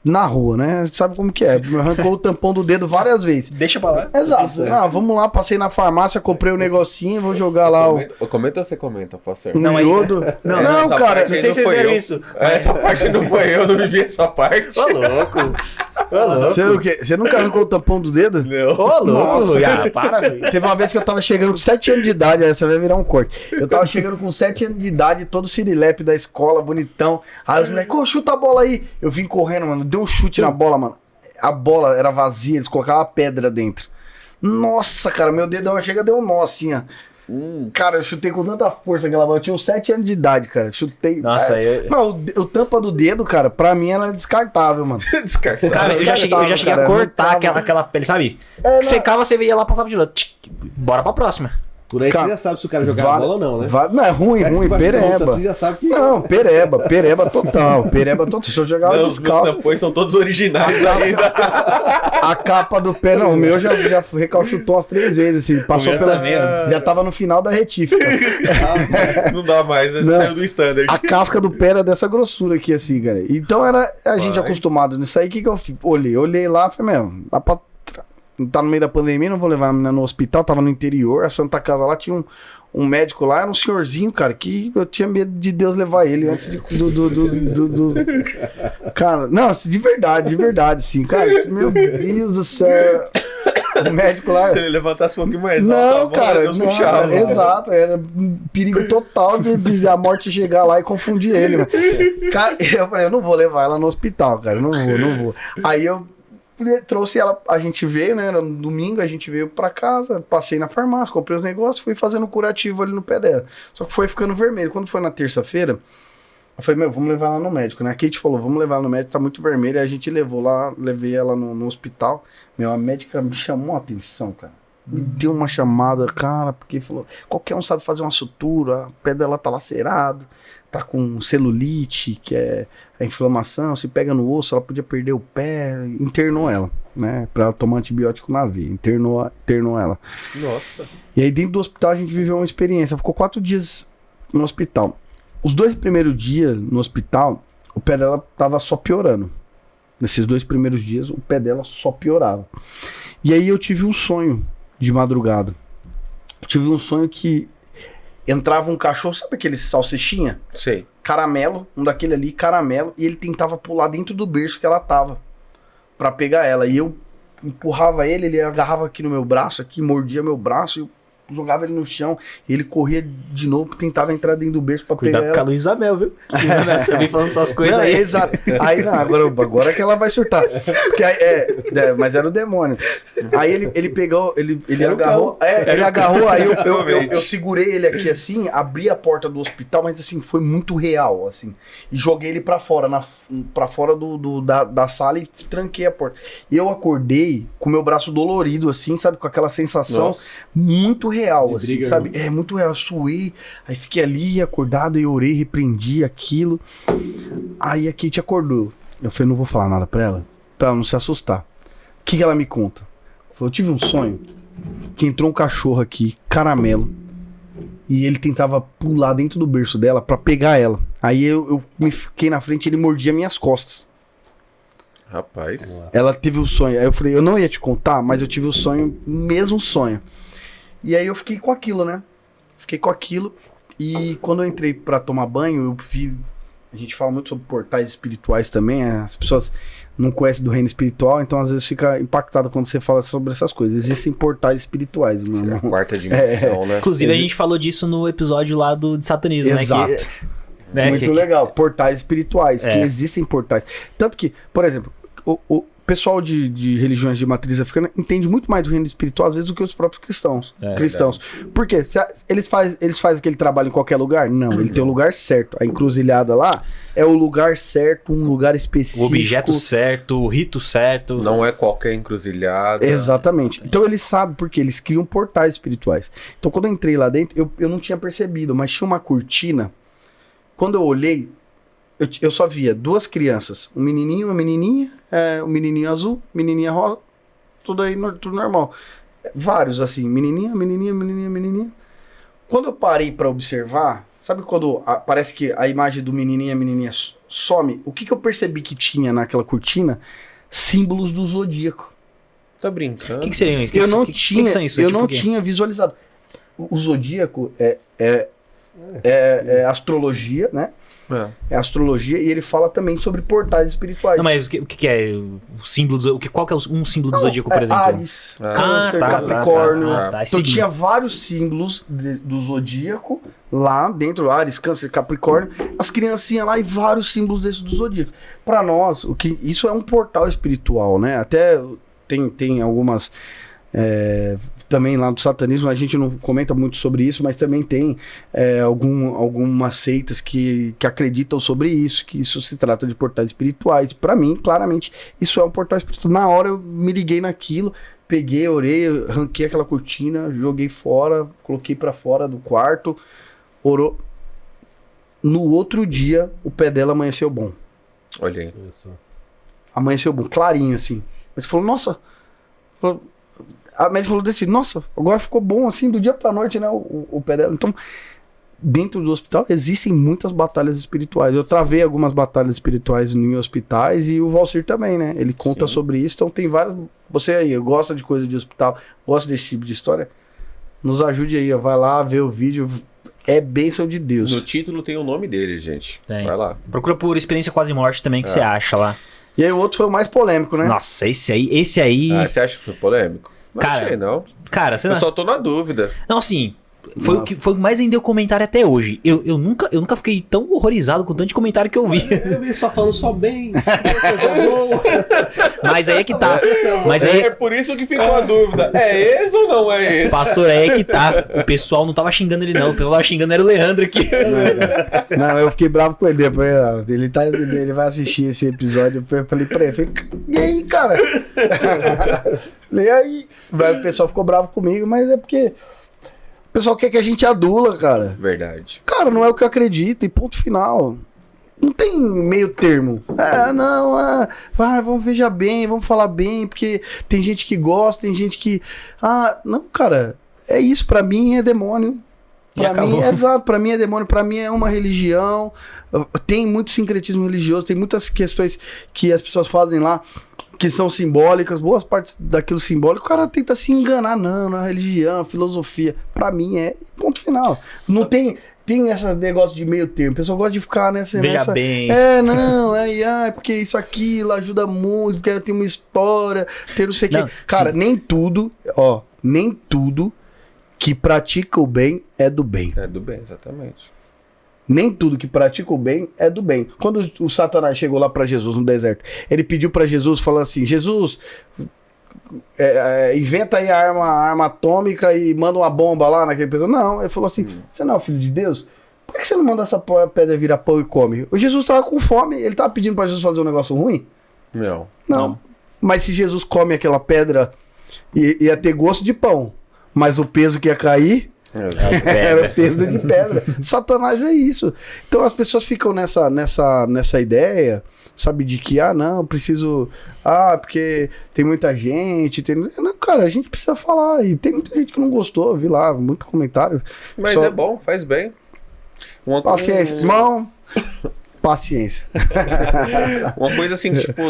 na rua, né? Sabe como que é? Arrancou o tampão do dedo várias vezes.
Deixa pra lá.
Exato. Vamos lá, passei na farmácia, comprei um negocinho, vou jogar lá
Comenta ou você comenta, parceiro?
Não, iodo. Não, cara,
não sei se vocês viram isso.
Essa parte não foi eu, não vivi essa parte.
Ô, louco.
Você nunca arrancou o tampão do dedo?
Não. Ô, louco. Para, velho.
Teve uma vez que eu tava chegando com 7 anos de idade, aí você vai virar um corte. Eu tava chegando com 7 anos de idade, todo sirilepe da escola, bonitão. Aí os moleques, chuta a bola aí. Eu vim correndo, mano, deu um chute na bola, mano. A bola era vazia, eles colocavam a pedra dentro. Nossa, cara, meu dedão chega, deu um nó assim, ó. Cara, eu chutei com tanta força aquela bola. Eu tinha uns 7 anos de idade, cara. Chutei.
Nossa,
Não, o tampa do dedo, cara, pra mim era descartável, mano.
Descartável.
Cara, eu já cheguei a cortar aquela pele, sabe? Secava, você ia lá, passava de novo. Bora pra próxima.
Por aí você já sabe se o cara jogar bola ou não, né?
Não, é ruim, pereba.
Você já sabe que...
Não, pereba total. Se eu jogar descalço...
Os tampões são todos originais ainda.
A capa do pé, não, o meu já recalchutou umas 3 vezes, assim, passou pela... Já tava no final da retífica.
Não dá mais, já saiu do standard.
A casca do pé era dessa grossura aqui, assim, cara. Então era a gente acostumado nisso aí, o que eu olhei lá, falei, dá pra... Tá no meio da pandemia, não vou levar a menina no hospital, tava no interior, a Santa Casa lá tinha um médico lá, era um senhorzinho, cara, que eu tinha medo de Deus levar ele antes de Cara, não, de verdade, sim, cara, meu Deus do céu. O médico lá...
Se ele levantasse um pouquinho mais
não,
alto,
cara,
Deus puxava.
Exato, era um perigo total de a morte chegar lá e confundir ele, mano. Cara, eu falei, eu não vou levar ela no hospital, cara, não vou. Aí eu trouxe ela, a gente veio, né, no domingo, a gente veio pra casa, passei na farmácia, comprei os negócios, fui fazendo curativo ali no pé dela. Só que foi ficando vermelho. Quando foi na terça-feira, eu falei, vamos levar ela no médico, né? A Kate falou, vamos levar ela no médico, tá muito vermelho. Aí a gente levei ela no hospital. A médica me chamou a atenção, cara. Me deu uma chamada, cara, porque falou, qualquer um sabe fazer uma sutura, o pé dela tá lacerado, tá com celulite, que é a inflamação, se pega no osso, ela podia perder o pé, internou ela, né, pra ela tomar antibiótico na veia, internou ela.
Nossa.
E aí dentro do hospital a gente viveu uma experiência, ficou 4 dias no hospital. Os 2 primeiros dias no hospital, o pé dela tava só piorando. Nesses 2 primeiros dias, o pé dela só piorava. E aí eu tive um sonho de madrugada. Eu tive um sonho que entrava um cachorro, sabe aquele salsichinha?
Sei.
Caramelo, um daquele ali, caramelo, e ele tentava pular dentro do berço que ela tava, pra pegar ela. E eu empurrava ele agarrava aqui no meu braço, aqui, mordia meu braço, e eu jogava ele no chão, e ele corria de novo, tentava entrar dentro do berço pra pegar ela.
Cuidado com a Luísa Mel, viu? Você vem falando essas coisas aí.
Exato. Aí, agora que ela vai surtar. Porque mas era o demônio. Aí ele pegou, ele agarrou. Ele agarrou, aí eu segurei ele aqui assim, abri a porta do hospital, mas assim, foi muito real, assim. E joguei ele pra fora, pra fora da sala e tranquei a porta. E eu acordei com o meu braço dolorido, assim, sabe? Com aquela sensação muito real, assim, briga, sabe? Né? É muito real. Eu suei, aí fiquei ali acordado e orei, repreendi aquilo. Aí a Kate acordou. Eu falei, não vou falar nada pra ela não se assustar. O que ela me conta? Eu tive um sonho que entrou um cachorro aqui, caramelo, e ele tentava pular dentro do berço dela pra pegar ela. Aí eu me fiquei na frente e ele mordia minhas costas.
Rapaz.
Ela teve o sonho. Aí eu falei, eu não ia te contar, mas eu tive o sonho, mesmo sonho. E aí eu fiquei com aquilo, né? E quando eu entrei pra tomar banho, eu vi... A gente fala muito sobre portais espirituais também, as pessoas não conhecem do reino espiritual, então às vezes fica impactado quando você fala sobre essas coisas. Existem portais espirituais, meu irmão.
A quarta dimensão, né?
Inclusive, a gente falou disso no episódio lá de satanismo,
Exato.
né? Que,
Muito legal, portais espirituais, que
É.
existem portais. Tanto que, por exemplo, o pessoal de religiões de matriz africana entende muito mais do reino espiritual, às vezes, do que os próprios cristãos. Por quê? Eles fazem aquele trabalho em qualquer lugar? Não, ele tem um lugar certo. A encruzilhada lá é o lugar certo, um lugar específico.
o objeto certo, o rito certo.
Não é qualquer encruzilhada.
Exatamente. Então eles sabem porque eles criam portais espirituais. Então quando eu entrei lá dentro, eu não tinha percebido, mas tinha uma cortina. Quando eu olhei, eu só via duas crianças, um menininho, uma menininha, um menininho azul, menininha rosa, tudo aí, tudo normal. Vários assim, menininha. Quando eu parei pra observar, sabe quando parece que a imagem do menininho e a menininha some? O que eu percebi que tinha naquela cortina? Símbolos do zodíaco.
Tá brincando?
O que seriam isso?
Eu não
que
tinha,
são isso?
eu
Tipo
não
o quê?
tinha visualizado. O zodíaco é astrologia, né? É astrologia e ele fala também sobre portais espirituais.
Não, mas o que é o símbolo qual que é um símbolo do zodíaco, por exemplo?
Ares, Câncer,
tá,
Capricórnio.
tá,
Então
seguindo.
tinha vários símbolos do zodíaco lá dentro, Ares, Câncer, Capricórnio, as criancinhas lá e vários símbolos desses do zodíaco. Para nós, isso é um portal espiritual, né? Até tem algumas também lá do satanismo, a gente não comenta muito sobre isso, mas também tem algumas seitas que acreditam sobre isso, que isso se trata de portais espirituais. Para mim, claramente, isso é um portal espiritual. Na hora eu me liguei naquilo, peguei, orei, arranquei aquela cortina, joguei fora, coloquei para fora do quarto, orou. No outro dia, o pé dela amanheceu bom.
Olha aí.
Isso.
Amanheceu bom, clarinho assim. Mas falou, nossa... A médica falou desse, nossa, agora ficou bom assim, do dia pra noite, né, o pé dela. Então, dentro do hospital, existem muitas batalhas espirituais. Eu travei algumas batalhas espirituais em hospitais e o Valcir também, né? Ele conta sobre isso, então tem várias... Você aí, gosta de coisa de hospital, gosta desse tipo de história? Nos ajude aí, ó, vai lá, vê o vídeo, é bênção de Deus.
No título tem o nome dele, gente.
Tem.
Vai lá.
Procura por experiência quase morte também, que você acha lá.
E aí o outro foi o mais polêmico, né?
Nossa, esse aí...
Ah, você acha que foi polêmico? Não
Cara,
achei, não.
Cara, você
Eu
não...
só tô na dúvida.
Não, assim... Foi o que mais rendeu comentário até hoje. Eu nunca fiquei tão horrorizado com tanto de comentário que eu vi.
Eu vi só falando só bem, coisa boa.
Mas aí é que tá. Mas aí,
É por isso que ficou a dúvida. É esse ou não é esse?
pastor, aí é que tá. O pessoal não tava xingando ele, não. O pessoal tava xingando era o Leandro aqui.
Não, eu fiquei bravo com ele depois. Ó, ele vai assistir esse episódio. Eu falei pra ele, e aí, cara? E aí? O pessoal ficou bravo comigo, mas é porque o pessoal quer que a gente adula, cara.
Verdade.
Cara, não é o que eu acredito, e ponto final. Não tem meio termo. Vamos veja bem, vamos falar bem, porque tem gente que gosta, tem gente que... não, cara, é isso, pra mim é demônio. Pra mim, exato, pra mim é demônio, pra mim é uma religião. Tem muito sincretismo religioso, tem muitas questões que as pessoas fazem lá que são simbólicas, boas partes daquilo simbólico, o cara tenta se enganar, não, religião, filosofia. Pra mim é ponto final. Não tem esse negócio de meio termo. O pessoal gosta de ficar nessa...
bem.
Porque isso, aquilo ajuda muito, porque tem uma história, tem não sei o quê. Cara,
sim.
nem tudo que pratica o bem é do bem.
É do bem, exatamente.
Nem tudo que pratica o bem é do bem. Quando o Satanás chegou lá pra Jesus no deserto, ele pediu pra Jesus, falou assim, Jesus, inventa aí a arma atômica e manda uma bomba lá naquele pessoal. Não, ele falou assim, você não é o filho de Deus? Por que você não manda essa pedra virar pão e come? O Jesus tava com fome, ele tava pedindo pra Jesus fazer um negócio ruim? Não. Mas se Jesus come aquela pedra, ia ter gosto de pão, mas o peso que ia cair... Era peso de pedra. Satanás é isso. Então as pessoas ficam nessa ideia, sabe, de que, não, preciso. Porque tem muita gente. Não, cara, a gente precisa falar. E tem muita gente que não gostou, vi lá, muito comentário.
Mas é bom, faz bem.
Paciência, irmão. Paciência.
Uma coisa assim, tipo,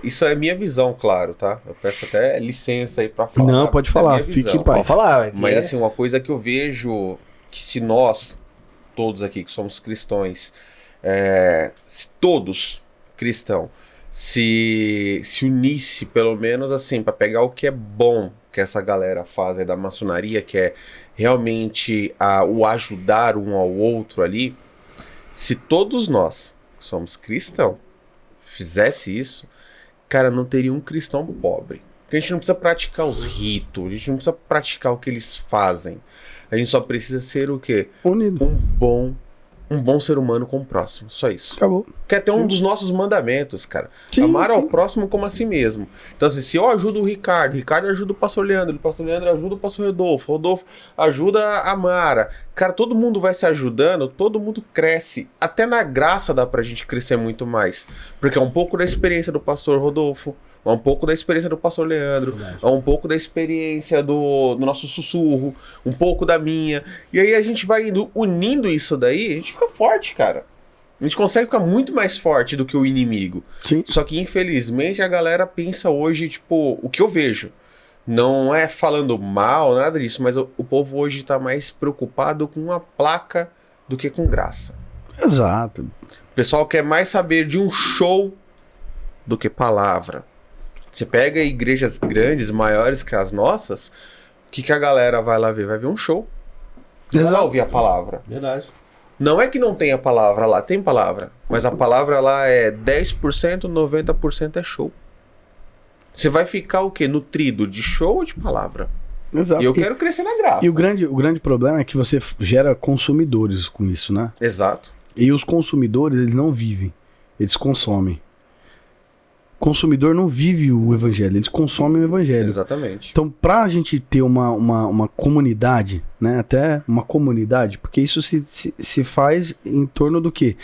isso é minha visão, claro, tá? Eu peço até licença aí pra falar.
Não, pode falar, fique em paz.
Pode falar.
Mas assim, uma coisa que eu vejo que se nós, todos aqui que somos cristãos, se todos cristãos se unisse pelo menos assim, para pegar o que é bom que essa galera faz aí da maçonaria, que é realmente o ajudar um ao outro ali, se todos nós que somos cristãos fizesse isso, cara, não teria um cristão pobre. Porque a gente não precisa praticar os ritos, a gente não precisa praticar o que eles fazem. A gente só precisa ser o quê?
Unido.
Um bom ser humano com o próximo. Só isso.
Acabou.
Que é até um dos nossos mandamentos, cara.
Sim,
Amar ao
sim.
próximo como a si mesmo. Então, assim, se eu ajudo o Ricardo ajuda o pastor Leandro ajuda o pastor Rodolfo ajuda a Mara. Cara, todo mundo vai se ajudando, todo mundo cresce. Até na graça dá pra gente crescer muito mais. Porque é um pouco da experiência do pastor Rodolfo, é um pouco da experiência do pastor Leandro, é um pouco da experiência do nosso sussurro, um pouco da minha. E aí a gente vai unindo isso daí, a gente fica forte, cara. A gente consegue ficar muito mais forte do que o inimigo.
Sim.
Só que, infelizmente, a galera pensa hoje, tipo, o que eu vejo. Não é falando mal, nada disso, mas o povo hoje tá mais preocupado com a placa do que com graça.
Exato.
O pessoal quer mais saber de um show do que palavra. Você pega igrejas grandes, maiores que as nossas, o que a galera vai lá ver? Vai ver um show. Não vai lá
Exato.
ouvir a palavra.
Verdade.
Não é que não tenha palavra lá, tem palavra. Mas a palavra lá é 10%, 90% é show. Você vai ficar o quê? Nutrido de show ou de palavra?
Exato.
E eu quero crescer na graça.
E o grande problema é que você gera consumidores com isso, né?
Exato.
E os consumidores, eles não vivem. Eles consomem. Consumidor não vive o evangelho, eles consomem o evangelho.
Exatamente.
Então, pra gente ter uma comunidade, né? Até uma comunidade, porque isso se faz em torno do quê?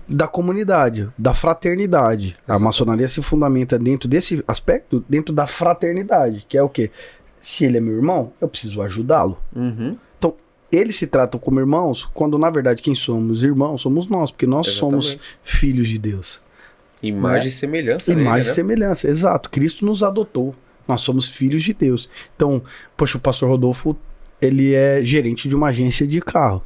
Da comunidade, da fraternidade. A
Exatamente.
maçonaria se fundamenta dentro desse aspecto, dentro da fraternidade, que é o quê? Se ele é meu irmão, eu preciso ajudá-lo.
Uhum.
Então, eles se tratam como irmãos, quando na verdade quem somos irmãos somos nós, porque nós somos
Exatamente.
filhos de Deus.
Imagem
Né?
e semelhança.
Imagem e
dele, né?
semelhança, exato. Cristo nos adotou. Nós somos filhos de Deus. Então, poxa, o pastor Rodolfo, ele é gerente de uma agência de carro.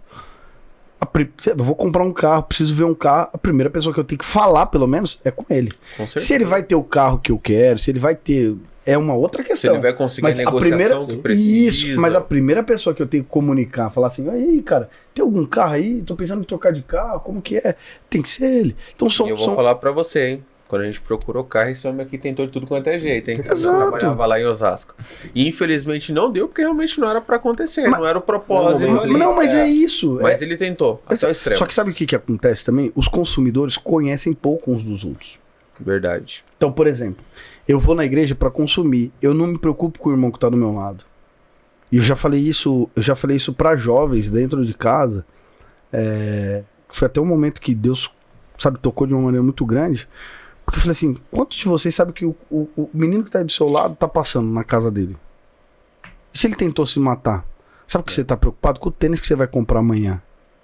Eu vou comprar um carro, preciso ver um carro. A primeira pessoa que eu tenho que falar, pelo menos, é com ele.
Com certeza.
Se ele vai ter o carro que eu quero, se ele vai ter. É uma outra
Se
questão.
ele vai conseguir
Mas
a
a
negociação
primeira-
que precisa.
Isso, mas a primeira pessoa que eu tenho que comunicar, falar assim, aí, cara, tem algum carro aí? Tô pensando em trocar de carro, como que é? Tem que ser ele. Então
E eu vou falar pra você, hein? Quando a gente procurou carro, esse homem aqui tentou de tudo quanto é jeito, hein?
Exato.
Eu trabalhava lá em Osasco. E infelizmente não deu, porque realmente não era pra acontecer, não era o propósito
Não,
ali.
Não, mas é isso.
Mas ele tentou, até o extremo.
Só que sabe o que acontece também? Os consumidores conhecem pouco uns dos outros.
Verdade.
Então, por exemplo, eu vou na igreja para consumir. Eu não me preocupo com o irmão que tá do meu lado. E eu já falei isso para jovens dentro de casa. Foi até um momento que Deus, sabe, tocou de uma maneira muito grande. Porque eu falei assim, quantos de vocês sabem que o menino que tá aí do seu lado tá passando na casa dele? E se ele tentou se matar? Sabe que você tá preocupado com o tênis que você vai comprar amanhã?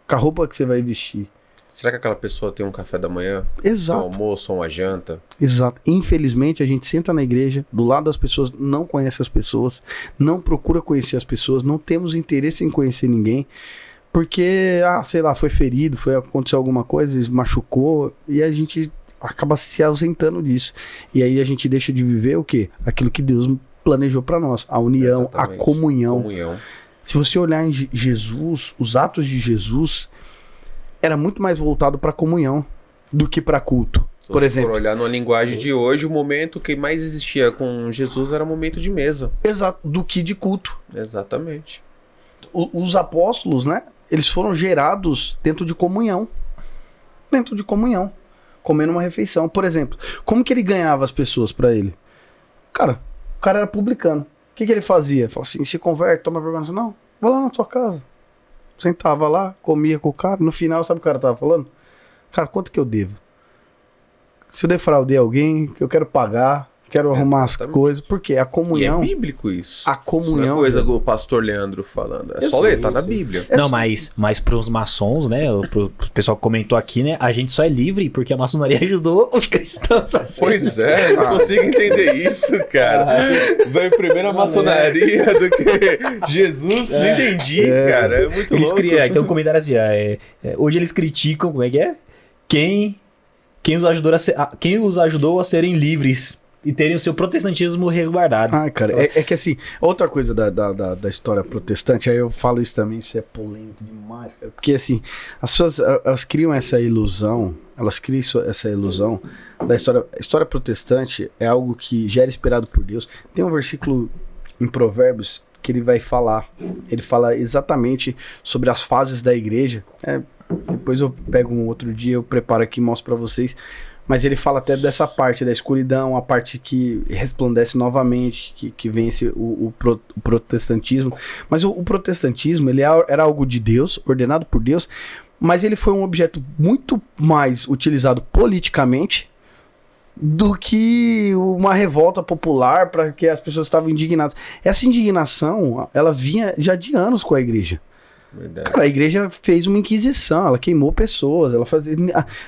Com a roupa que você vai vestir?
Será que aquela pessoa tem um café da manhã? Um
Exato.
almoço, uma janta?
Exato. Infelizmente, a gente senta na igreja, do lado das pessoas, não conhece as pessoas, não procura conhecer as pessoas, não temos interesse em conhecer ninguém, porque, sei lá, foi ferido, aconteceu alguma coisa, machucou, e a gente acaba se ausentando disso. E aí a gente deixa de viver o quê? Aquilo que Deus planejou para nós, a união,
Exatamente.
a comunhão.
Comunhão.
Se você olhar em Jesus, os atos de Jesus, era muito mais voltado para comunhão do que para culto.
Se
Por
você
exemplo.
for olhar na linguagem de hoje, o momento que mais existia com Jesus era o momento de mesa.
Exato, do que de culto.
Exatamente.
Os apóstolos, né? Eles foram gerados dentro de comunhão. Dentro de comunhão. Comendo uma refeição. Por exemplo, como que ele ganhava as pessoas para ele? Cara, o cara era publicano. O que ele fazia? Falava assim, se converte, toma vergonha. Não, vou lá na tua casa. Sentava lá, comia com o cara. No final, sabe o que o cara tava falando? Cara, quanto que eu devo? Se eu defraudei alguém, que eu quero pagar, quero arrumar as coisas. Porque a comunhão...
E é bíblico isso.
A comunhão...
Isso não é coisa do pastor Leandro falando. É só ler, tá na Bíblia.
Não, mas pros maçons, né? Pro pessoal que comentou aqui, né? A gente só é livre porque a maçonaria ajudou os cristãos a ser.
Pois é, eu não consigo entender isso, cara. Vai primeiro a maçonaria do que Jesus. Não entendi, cara. É muito louco.
Então, um comentário assim, hoje eles criticam, como é que é? Quem os ajudou a serem livres e terem o seu protestantismo resguardado.
Ah, cara, é que assim, outra coisa da história protestante, aí eu falo isso também, isso é polêmico demais, cara, porque assim, as pessoas, elas criam essa ilusão da história. A história protestante é algo que já era esperado por Deus. Tem um versículo em Provérbios que ele vai falar, ele fala exatamente sobre as fases da igreja, depois eu pego um outro dia, eu preparo aqui e mostro pra vocês. Mas ele fala até dessa parte da escuridão, a parte que resplandece novamente, que vence o protestantismo. Mas o protestantismo, ele era algo de Deus, ordenado por Deus, mas ele foi um objeto muito mais utilizado politicamente do que uma revolta popular para que as pessoas estavam indignadas. Essa indignação, ela vinha já de anos com a igreja. Verdade. Cara, a igreja fez uma inquisição, ela queimou pessoas, as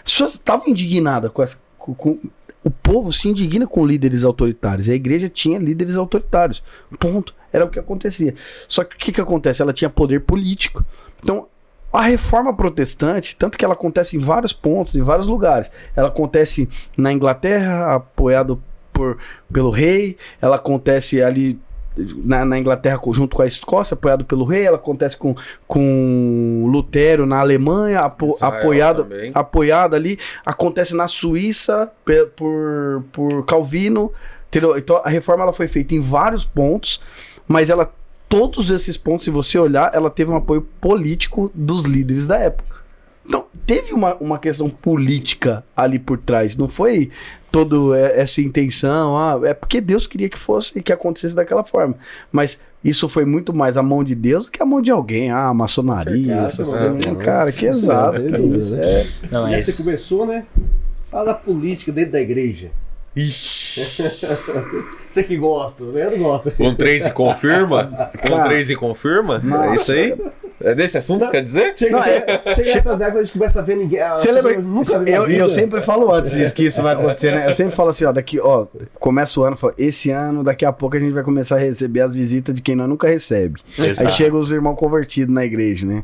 pessoas estavam indignadas com o povo se indigna com líderes autoritários. A igreja tinha líderes autoritários. Ponto. Era o que acontecia. Só que o que acontece? Ela tinha poder político. Então, a reforma protestante, tanto que ela acontece em vários pontos, em vários lugares. Ela acontece na Inglaterra, apoiado pelo rei. Ela acontece ali na Inglaterra junto com a Escócia, apoiado pelo rei. Ela acontece com Lutero na Alemanha, apoiada ali. Acontece na Suíça por Calvino. Entendeu? Então a reforma ela foi feita em vários pontos, mas todos esses pontos, se você olhar, ela teve um apoio político dos líderes da época. Então teve uma questão política ali por trás, não foi toda essa intenção, é porque Deus queria que acontecesse daquela forma, mas isso foi muito mais a mão de Deus do que a mão de alguém, a maçonaria, essas coisas, cara, que exato.
Não, você começou, né, fala da política dentro da igreja.
Ixi.
Você que gosta, né? Eu não gosto.
Com 3 e confirma? Com 3 e confirma? Nossa. É isso aí? É desse assunto, quer dizer?
Chega essas épocas, a gente começa a ver ninguém.
Você lembra? Eu sempre falo antes disso que isso vai acontecer, né? Eu sempre falo assim, começa o ano, esse ano, daqui a pouco a gente vai começar a receber as visitas de quem nós nunca recebe. Exato. Aí chegam os irmãos convertidos na igreja, né?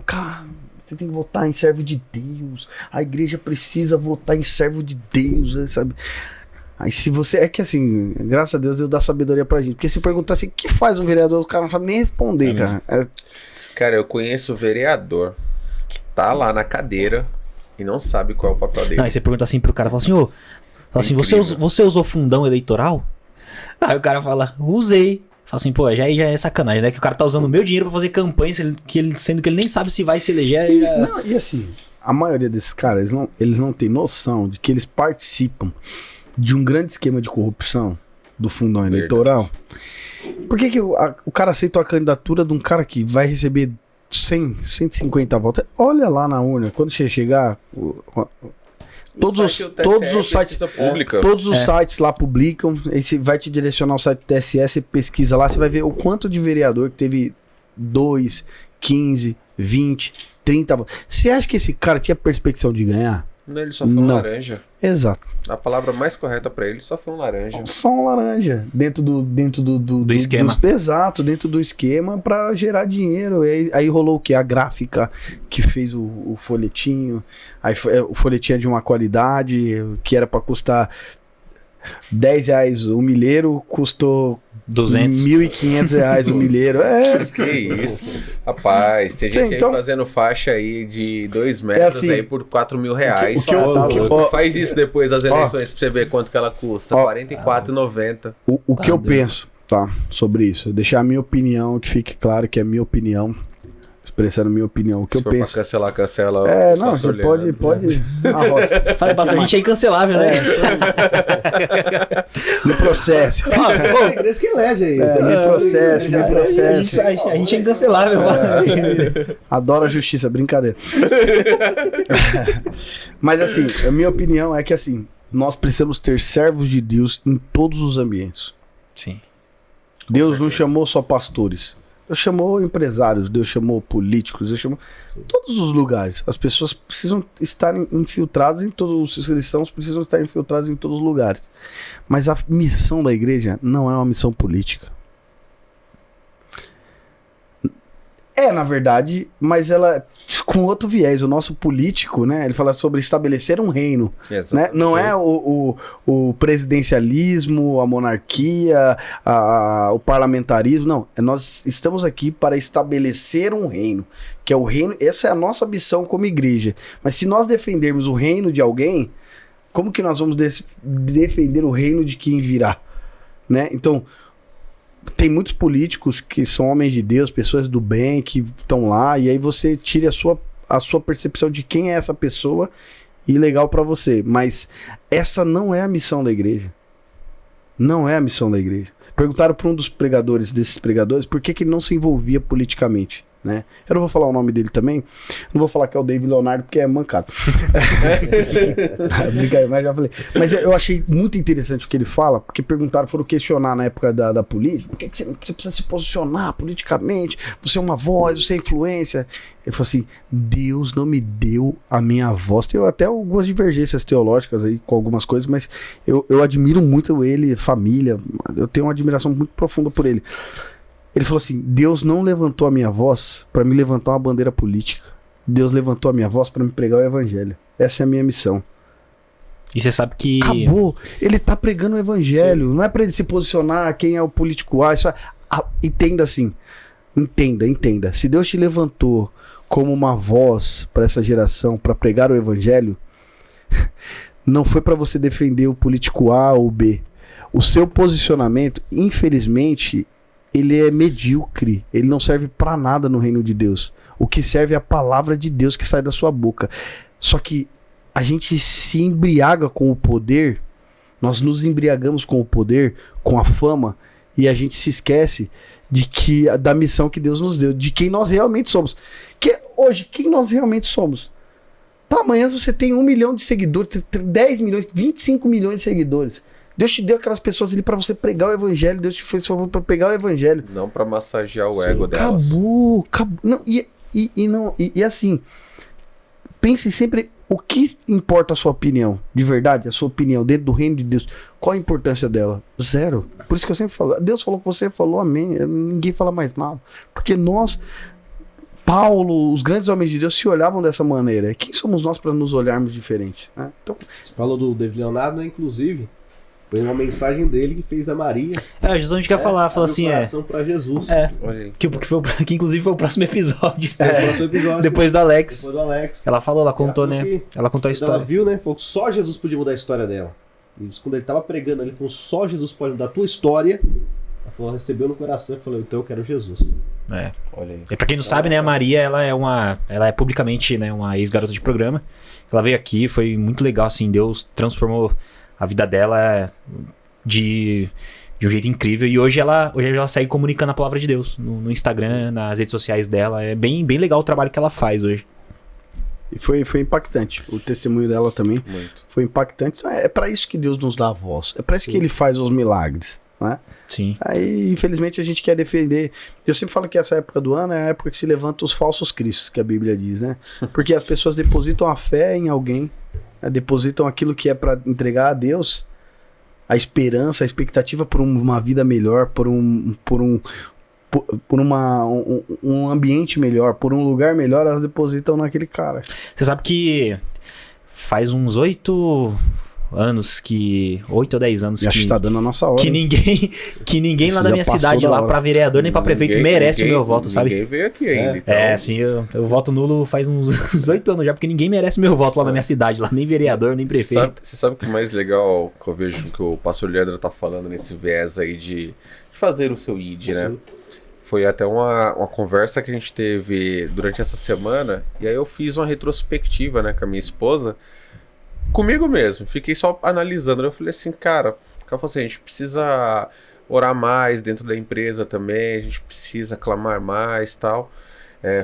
Cara, você tem que votar em servo de Deus. A igreja precisa votar em servo de Deus, sabe? Aí se você... É que assim, graças a Deus dá sabedoria pra gente. Porque se perguntar assim, o que faz um vereador? O cara não sabe nem responder, cara.
Cara, eu conheço o vereador que tá lá na cadeira e não sabe qual é o papel dele.
Não, aí você pergunta assim pro cara, fala assim, você usou fundão eleitoral? Aí o cara fala, usei. Fala assim, pô, já é sacanagem, né? Que o cara tá usando o meu dinheiro pra fazer campanha, sendo que ele nem sabe se vai se eleger.
E assim, a maioria desses caras, eles não têm noção de que eles participam de um grande esquema de corrupção do fundão eleitoral. Por que o cara aceitou a candidatura de um cara que vai receber 150 votos? Olha lá na urna, quando você chegar... Todos os sites lá publicam, aí você vai te direcionar ao site do TSE, você pesquisa lá, você vai ver o quanto de vereador que teve 2, 15, 20, 30 votos. Você acha que esse cara tinha perspectiva de ganhar?
Não, ele só foi um laranja.
Exato.
A palavra mais correta pra ele só foi um laranja.
Só um laranja. Dentro do
esquema.
Exato, dentro do esquema pra gerar dinheiro. Aí rolou o quê? A gráfica que fez o folhetinho. Aí o folhetinho é de uma qualidade que era pra custar R$10 o milheiro, custou
200.
R$1.500 o milheiro.
Que isso. Rapaz, tem gente aí fazendo faixa aí de 2 metros aí por R$4.000. Faz isso depois das eleições pra você ver quanto que ela custa. R$44,90.
O que eu penso, sobre isso. Deixar a minha opinião, que fique claro que é a minha opinião. Expressando minha opinião, o que eu penso.
Pra cancelar, cancela.
Não, você pode.
Fala, pastor, a gente é incancelável, né?
Me processe.
A igreja que elege aí.
Me processe.
A gente é incancelável.
Adoro a justiça, brincadeira. Mas assim, a minha opinião é que assim, nós precisamos ter servos de Deus em todos os ambientes.
Sim.
Deus não chamou só pastores. Deus chamou empresários, Deus chamou políticos, Deus chamou todos os lugares. As pessoas precisam estar infiltradas em todos os cristãos, precisam estar infiltrados em todos os lugares. Mas a missão da igreja não é uma missão política. É, na verdade, mas ela com outro viés. O nosso político, né? Ele fala sobre estabelecer um reino. Né? Não é o presidencialismo, a monarquia, o parlamentarismo. Não. Nós estamos aqui para estabelecer um reino. Que é o reino. Essa é a nossa missão como igreja. Mas se nós defendermos o reino de alguém, como que nós vamos defender o reino de quem virá? Né? Então. Tem muitos políticos que são homens de Deus, pessoas do bem, que estão lá, e aí você tira a sua percepção de quem é essa pessoa e legal pra você. Mas essa não é a missão da igreja. Não é a missão da igreja. Perguntaram para um desses pregadores, por que ele não se envolvia politicamente. Né? Eu não vou falar o nome dele também, não vou falar que é o David Leonardo porque é mancado. Brincadeira, mas já falei. Mas eu achei muito interessante o que ele fala, porque foram questionar na época da política, por que você precisa se posicionar politicamente? Você é uma voz, você é influência. Ele falou assim: Deus não me deu a minha voz. Tem até algumas divergências teológicas aí com algumas coisas, mas eu admiro muito ele, família, eu tenho uma admiração muito profunda por ele. Ele falou assim: Deus não levantou a minha voz para me levantar uma bandeira política. Deus levantou a minha voz para me pregar o evangelho. Essa é a minha missão.
E você sabe que...
Acabou. Ele tá pregando o evangelho. Sim. Não é para ele se posicionar quem é o político A. Entenda assim. Entenda. Se Deus te levantou como uma voz para essa geração, para pregar o evangelho, não foi para você defender o político A ou B. O seu posicionamento, infelizmente... ele é medíocre, ele não serve pra nada no reino de Deus. O que serve é a palavra de Deus que sai da sua boca. Só que a gente se embriaga com o poder, nós nos embriagamos com o poder, com a fama, e a gente se esquece da missão que Deus nos deu, de quem nós realmente somos. Hoje, quem nós realmente somos? Tá, amanhã você tem 1 milhão de seguidores, 10 milhões, 25 milhões de seguidores. Deus te deu aquelas pessoas ali pra você pregar o evangelho. Deus te fez favor pra pregar o evangelho.
Não pra massagear o ego delas.
Acabou. Não, e assim, pense sempre o que importa a sua opinião. De verdade, a sua opinião dentro do reino de Deus. Qual a importância dela? Zero. Por isso que eu sempre falo, Deus falou com você, falou amém. Ninguém fala mais nada. Porque Paulo, os grandes homens de Deus se olhavam dessa maneira. Quem somos nós pra nos olharmos diferente? Né? Então,
você falou do David Leonardo, né? Inclusive... foi uma mensagem dele que fez a Maria.
Jesus a gente quer falar, falou assim,
pra Jesus.
Que inclusive foi o próximo episódio.
Depois
do Alex.
Depois do Alex.
Ela falou, ela contou, né? Ela contou a história.
Ela viu, né? Falou que só Jesus podia mudar a história dela. E quando ele tava pregando, ele falou: só Jesus pode mudar a tua história. Ela falou, recebeu no coração e falou: então eu quero Jesus.
Olha aí. E pra quem não sabe, né, a Maria, ela é publicamente, né, uma ex-garota de programa. Ela veio aqui, foi muito legal, assim, Deus transformou a vida dela de um jeito incrível. E hoje ela segue comunicando a palavra de Deus no Instagram, nas redes sociais dela. É bem legal o trabalho que ela faz hoje.
E foi impactante. O testemunho dela também foi impactante. É para isso que Deus nos dá a voz. É para isso que ele faz os milagres. Né?
Sim.
Aí, infelizmente, a gente quer defender. Eu sempre falo que essa época do ano é a época que se levantam os falsos cristos, que a Bíblia diz, né? Porque as pessoas depositam a fé em alguém, depositam aquilo que é para entregar a Deus, a esperança, a expectativa por uma vida melhor, por um ambiente melhor, por um lugar melhor, elas depositam naquele cara.
Você sabe que faz uns 8 anos que... 8 ou 10 anos
acho que tá dando a nossa hora.
Que ninguém lá da minha cidade, lá pra vereador nem pra prefeito, merece o meu voto, sabe?
Ninguém veio aqui ainda.
Então... assim, eu voto nulo faz uns 8 anos já, porque ninguém merece meu voto lá na minha cidade, lá nem vereador, nem prefeito.
Você sabe o que é mais legal que eu vejo que o pastor Leandro tá falando nesse viés aí de fazer o seu ID, né? Foi até uma conversa que a gente teve durante essa semana, e aí eu fiz uma retrospectiva, né, com a minha esposa, comigo mesmo, fiquei só analisando. Eu falei assim, cara, ela falou assim, a gente precisa orar mais dentro da empresa também, a gente precisa clamar mais, tal,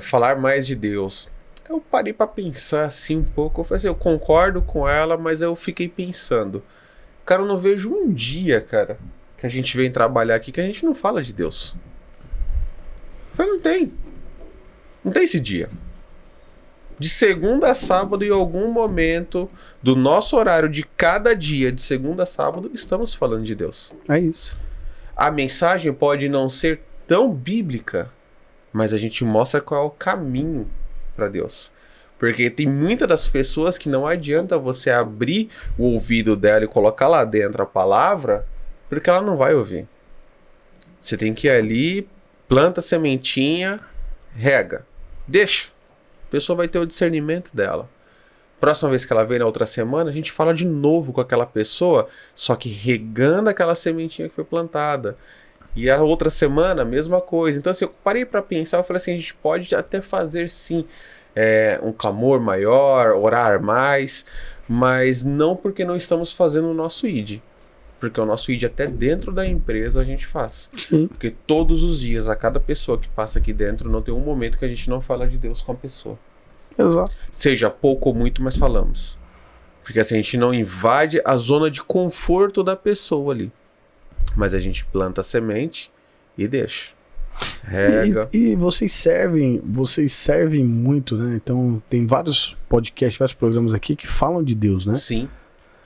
falar mais de Deus. Eu parei pra pensar assim um pouco. Eu falei assim, eu concordo com ela, mas eu fiquei pensando. Cara, eu não vejo um dia, cara, que a gente vem trabalhar aqui que a gente não fala de Deus. Eu falei, não tem. Não tem esse dia. De segunda a sábado, em algum momento do nosso horário de cada dia, de segunda a sábado, estamos falando de Deus.
É isso.
A mensagem pode não ser tão bíblica, mas a gente mostra qual é o caminho para Deus. Porque tem muitas das pessoas que não adianta você abrir o ouvido dela e colocar lá dentro a palavra, porque ela não vai ouvir. Você tem que ir ali, planta a sementinha, rega, deixa. A pessoa vai ter o discernimento dela. Próxima vez que ela vem na outra semana, a gente fala de novo com aquela pessoa, só que regando aquela sementinha que foi plantada. E a outra semana, a mesma coisa. Então, assim, eu parei para pensar, eu falei assim, a gente pode até fazer sim um clamor maior, orar mais, mas não porque não estamos fazendo o nosso ID. Porque o nosso ID até dentro da empresa a gente faz.
Sim.
Porque todos os dias, a cada pessoa que passa aqui dentro, não tem um momento que a gente não fala de Deus com a pessoa.
Exato.
Seja pouco ou muito, mas falamos. Porque assim, a gente não invade a zona de conforto da pessoa ali. Mas a gente planta a semente e deixa. Rega.
E vocês servem muito, né? Então tem vários podcasts, vários programas aqui que falam de Deus, né?
Sim.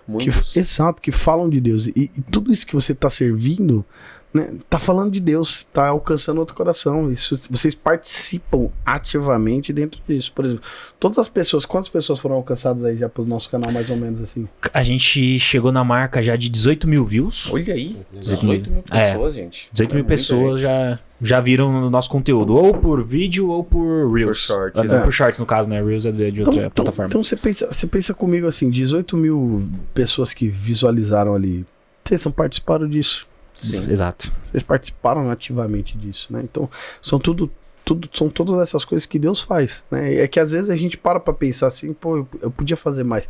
Muitos.
Exato, que falam de Deus. E tudo isso que você está servindo, né, tá falando de Deus, tá alcançando outro coração. Isso, vocês participam ativamente dentro disso. Por exemplo, todas as pessoas, quantas pessoas foram alcançadas aí já pelo nosso canal, mais ou menos assim?
A gente chegou na marca já de 18 mil views.
Olha aí, 18 mil pessoas, gente.
18 mil pessoas já viram o nosso conteúdo, ou por vídeo ou por Reels.
Por shorts,
Por shorts, no caso, né? Reels é de outra plataforma.
Então você pensa comigo assim, 18 mil pessoas que visualizaram ali, vocês não participaram disso.
Sim.
Exato.
Vocês participaram ativamente disso, né? Então, são todas essas coisas que Deus faz, né? É que às vezes a gente para pra pensar assim, pô, eu podia fazer mais.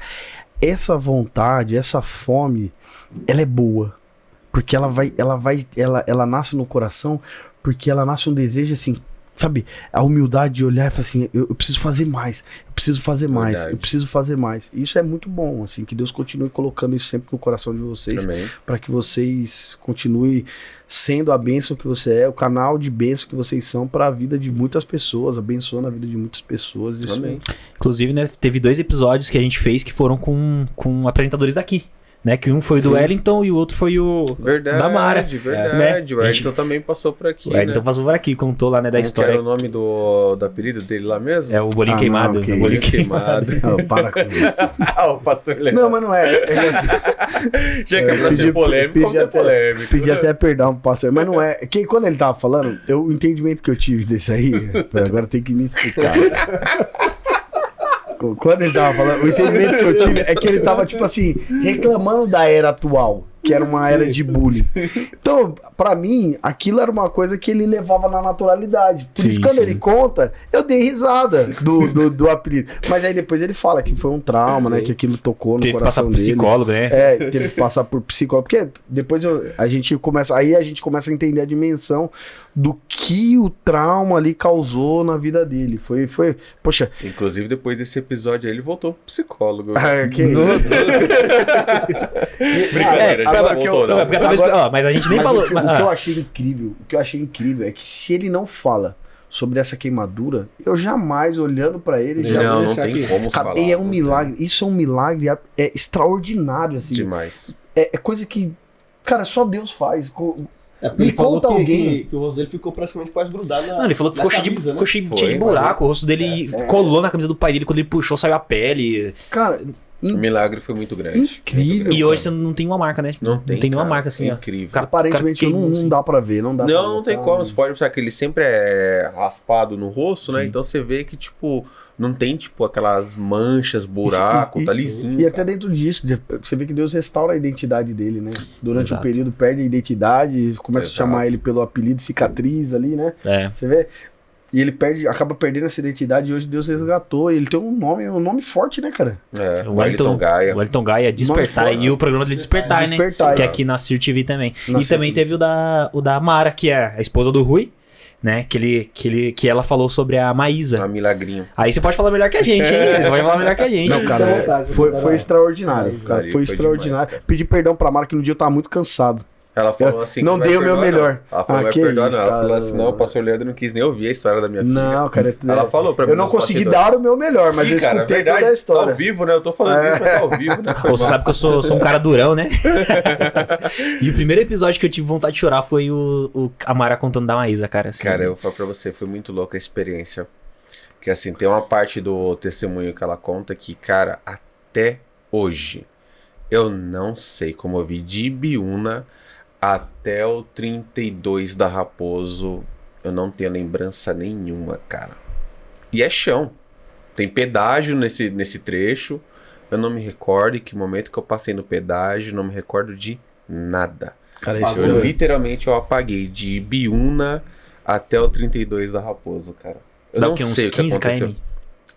Essa vontade, essa fome, ela é boa. Porque ela nasce no coração, porque ela nasce um desejo assim, sabe? A humildade de olhar e falar assim, eu preciso fazer mais, eu preciso fazer mais,
Verdade.
eu preciso fazer mais. Isso é muito bom, assim, que Deus continue colocando isso sempre no coração de vocês, para que vocês continuem sendo a bênção que você é, o canal de bênção que vocês são para a vida de muitas pessoas, abençoando a vida de muitas pessoas. Isso.
Amém.
Inclusive, né, teve 2 episódios que a gente fez que foram com apresentadores daqui. Né, que um foi do Wellington e o outro foi o da Mara.
Verdade.
Né?
O Wellington também passou por aqui,
O Wellington
né?
passou por aqui, contou lá, né, da
Como
história.
que era o nome do apelido dele lá mesmo?
É o Bolinho Queimado.
Não, que
O Bolinho
isso.
Queimado.
Não, para com isso.
O pastor Leandro.
Não, mas não é. Assim,
Já que é pra ser polêmico, vamos ser polêmico.
Pedi até perdão pro pastor, mas não é. Que quando ele tava falando, o entendimento que eu tive desse aí, agora tem que me explicar. Quando ele tava falando, o entendimento que eu tive é que ele tava, tipo assim, reclamando da era atual, que era uma era de bullying. Então, pra mim, aquilo era uma coisa que ele levava na naturalidade. Por isso, quando ele conta, eu dei risada do apelido. Mas aí depois ele fala que foi um trauma, né? Que aquilo tocou no coração dele.
Teve que passar por psicólogo, né?
Teve que passar por psicólogo. Porque depois a gente começa a entender a dimensão do que o trauma ali causou na vida dele. Poxa.
Inclusive, depois desse episódio aí, ele voltou pro psicólogo.
Que isso?
Brincadeira,
mas a gente nem falou.
O que eu achei incrível é que se ele não fala sobre essa queimadura, eu jamais, olhando pra ele,
não tem como falar.
E é um milagre, isso é um milagre extraordinário, assim.
Demais.
É coisa que, cara, só Deus faz.
Ele falou que o rosto dele ficou praticamente quase grudado na.
Não, ele falou que ficou cheio de buraco. O rosto dele colou na camisa do pai dele. Quando ele puxou, saiu a pele.
Cara,
o milagre foi muito grande.
Incrível.
E hoje você não tem uma marca, né?
Não tem
nenhuma marca assim.
Incrível.
Cara, aparentemente não dá pra ver. Não
tem como. Você pode pensar que ele sempre é raspado no rosto, né? Então você vê que, tipo, não tem, tipo, aquelas manchas, buraco, tá lisinho.
E até dentro disso, você vê que Deus restaura a identidade dele, né? Durante o período perde a identidade, começa a chamar ele pelo apelido cicatriz ali, né? Você vê? E ele acaba perdendo essa identidade e hoje Deus resgatou. E ele tem um nome forte, né, cara?
O Wellington Gaia. O Wellington Gaia, Despertar. E o programa dele Despertar, né? Que é aqui na Cir TV também. E também teve o da Mara, que é a esposa do Rui. né? Que ela falou sobre a Maísa.
A Milagrinho.
Aí você pode falar melhor que a gente, hein? Você pode falar melhor que a gente.
Não, cara,
Fica à vontade,
foi extraordinário. Cara,
Ali
foi
foi
extraordinário.
demais,
Pedi perdão pra Mara que no dia eu tava muito cansado.
Ela falou assim
não
que vai
dei o meu
perdoar,
melhor.
não. Ela falou
Ah,
vai
que
perdoar,
isso,
não. Ela
cara.
falou assim, não, o pastor Leandro não quis nem ouvir a história da minha filha.
Não, cara.
Ela falou pra mim.
Eu não
nos
consegui
bastidores.
dar o meu melhor, mas eu
cara,
escutei
verdade,
toda a história.
Ao vivo, né? Eu tô falando isso, mas tá ao vivo, né? Foi
Pô, você
mal.
sabe que eu sou um cara durão, né? E o primeiro episódio que eu tive vontade de chorar foi a Mara contando da Maísa, cara. Assim.
Cara, eu vou falar pra você, foi muito louca a experiência. Que assim, tem uma parte do testemunho que ela conta que, cara, até hoje, eu não sei como eu vi de Ibiúna até o 32 da Raposo, eu não tenho lembrança nenhuma, cara. E é chão. Tem pedágio nesse trecho. Eu não me recordo em que momento que eu passei no pedágio, não me recordo de nada.
Cara,
Eu literalmente eu apaguei de Ibiúna até o 32 da Raposo, cara. Eu
Dá
não
o quê? Uns
sei o que
15
aconteceu.
km?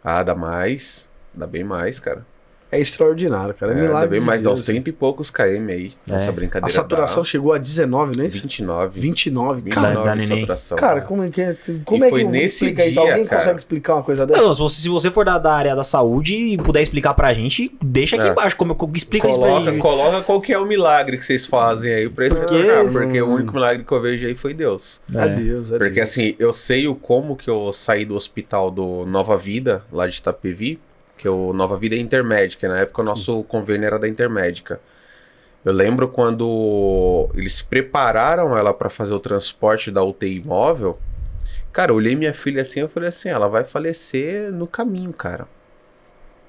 Ah, dá mais. Dá bem mais, cara.
é extraordinário, cara. É
Dá
milagre.
bem
de
mais, dá
Deus.
uns 30 e poucos km aí. Essa
A
brincadeira.
saturação chegou a 19, não é
dá
isso?
29.
29.
Dá-
Cara,
dá
de
neném.
saturação.
cara, como é que é?
E
Como é
foi
que eu
nesse
explica isso?
dia,
Alguém
cara.
consegue explicar uma coisa dessa?
Não, se você for da área da saúde e puder explicar pra gente, deixa aqui
É.
embaixo. Explica isso pra gente.
Coloca qual que é o milagre que vocês fazem aí pra explicar. Porque o único milagre que eu vejo aí foi Deus.
Adeus, adeus.
Porque assim, eu sei o como que eu saí do hospital do Nova Vida, lá de Itapevi, que o Nova Vida é Intermédica, na época o nosso convênio era da Intermédica. Eu lembro quando eles prepararam ela pra fazer o transporte da UTI móvel, cara, eu olhei minha filha assim, eu falei assim, ela vai falecer no caminho, cara.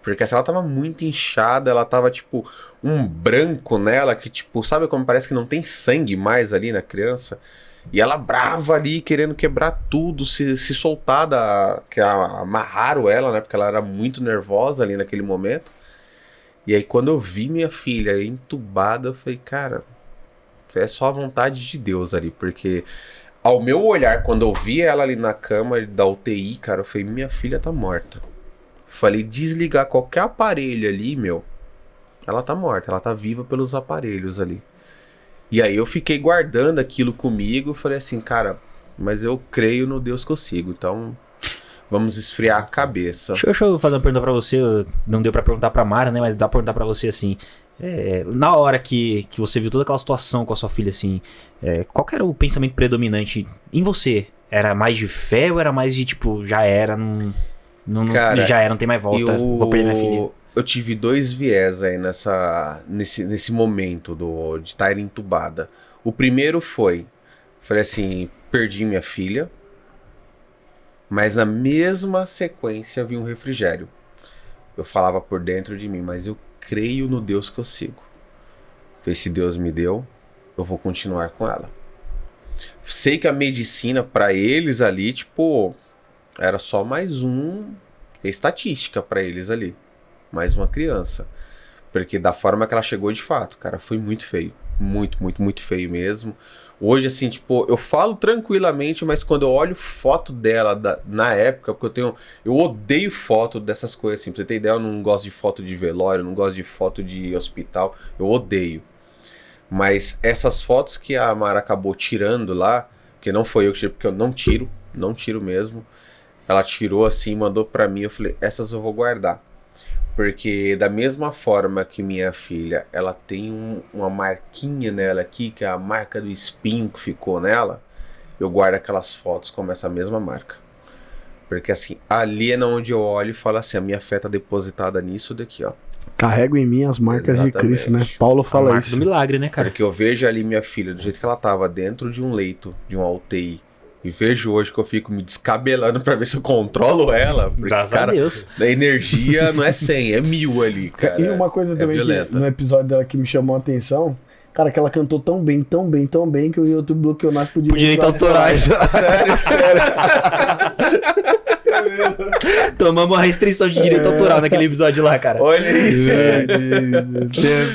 Porque assim, ela tava muito inchada, ela tava tipo um branco nela, que tipo, sabe como parece que não tem sangue mais ali na criança? E ela brava ali, querendo quebrar tudo, se soltar que amarraram ela, né? Porque ela era muito nervosa ali naquele momento. E aí quando eu vi minha filha entubada, eu falei, cara, é só a vontade de Deus ali. Porque ao meu olhar, quando eu vi ela ali na cama da UTI, cara, eu falei, minha filha tá morta. Falei, desligar qualquer aparelho ali, meu, ela tá morta, ela tá viva pelos aparelhos ali. E aí eu fiquei guardando aquilo comigo, falei assim, cara, mas eu creio no Deus que eu sigo, então vamos esfriar a cabeça.
Deixa eu fazer uma pergunta pra você. Não deu pra perguntar pra Mara, né? Mas dá pra perguntar pra você assim. Na hora que você viu toda aquela situação com a sua filha, assim, qual que era o pensamento predominante em você? Era mais de fé ou era mais de tipo, já era,
Cara,
já era, não tem mais volta, vou perder minha filha?
Eu tive dois viés aí nesse momento de estar entubada. O primeiro falei assim, perdi minha filha, mas na mesma sequência vi um refrigério. Eu falava por dentro de mim, mas eu creio no Deus que eu sigo. Falei, se Deus me deu, eu vou continuar com ela. Sei que a medicina para eles ali, tipo, era só mais estatística para eles ali. Mais uma criança. Porque da forma que ela chegou de fato, cara, foi muito feio. Muito, muito, muito feio mesmo. Hoje, assim, tipo, eu falo tranquilamente, mas quando eu olho foto dela na época, porque eu odeio foto dessas coisas, assim. Pra você ter ideia, eu não gosto de foto de velório, não gosto de foto de hospital. Eu odeio. Mas essas fotos que a Mara acabou tirando lá, que não foi eu que tirei, porque eu não tiro mesmo. Ela tirou assim, mandou pra mim, eu falei, essas eu vou guardar. Porque da mesma forma que minha filha, ela tem uma marquinha nela aqui, que é a marca do espinho que ficou nela, eu guardo aquelas fotos como essa mesma marca. Porque assim, ali é onde eu olho e falo assim, a minha fé tá depositada nisso daqui, ó.
Carrego em mim as marcas
Exatamente.
de Cristo, né? Paulo
A
fala
marca
isso.
do milagre, né, cara?
Porque eu vejo ali minha filha, do jeito que ela tava dentro de um leito, de uma UTI, e vejo hoje que eu fico me descabelando pra ver se eu controlo ela. Porque,
Graças
cara,
a Deus.
a energia não é 100, é 1000 ali, cara.
E uma coisa também que
violenta.
no episódio dela que me chamou a atenção, cara, que ela cantou tão bem, tão bem, tão bem, que o YouTube bloqueou nós por
Direito autorais.
Sério, sério.
Tomamos uma restrição de direito autoral naquele episódio lá, cara.
Olha isso.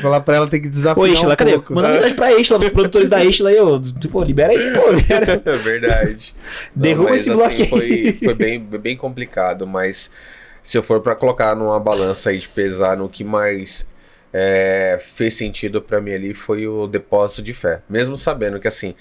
Falar pra ela tem que desafiar
Ô, Ishla, cadê?
pouco.
Manda mensagem pra Ishla, pros produtores da Ishla aí, ô. Pô, libera aí, pô. Libera.
É verdade.
Derruba
mas,
esse bloqueio.
Foi bem complicado, mas se eu for pra colocar numa balança aí de pesar no que mais fez sentido pra mim ali foi o depósito de fé. Mesmo sabendo que assim,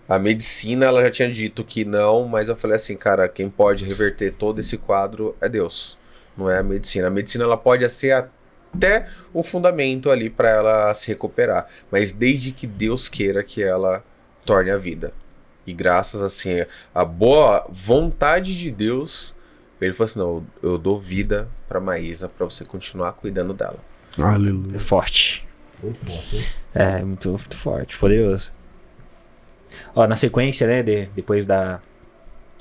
A medicina, ela já tinha dito que não, mas eu falei assim, cara, quem pode reverter todo esse quadro é Deus, não é a medicina. A medicina, ela pode ser até um fundamento ali para ela se recuperar, mas desde que Deus queira que ela torne a vida. E graças, assim, a boa vontade de Deus, ele falou assim, não, eu dou vida pra Maísa pra você continuar cuidando dela.
Aleluia.
É forte.
Muito forte, hein?
É, muito forte, poderoso. Ó, na sequência, né, depois da...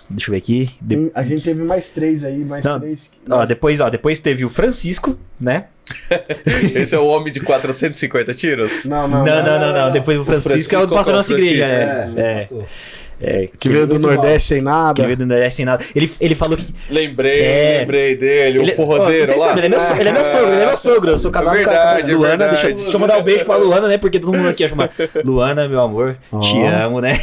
Deixa eu ver aqui.
A gente teve mais 3 aí, mais
Não,
3.
Depois teve o Francisco, né?
Esse é o homem de 450 tiros?
Não.
Depois o Francisco é o pastor da nossa igreja.
Que veio do Nordeste sem nada.
Que veio do Nordeste sem nada. Ele falou que...
Lembrei dele, o forrozeiro lá.
Sabe, ele é meu sogro. Eu sou casado com a Luana. Deixa eu mandar um beijo pra Luana, né? Porque todo mundo aqui ia chamar Luana, meu amor, te amo, né?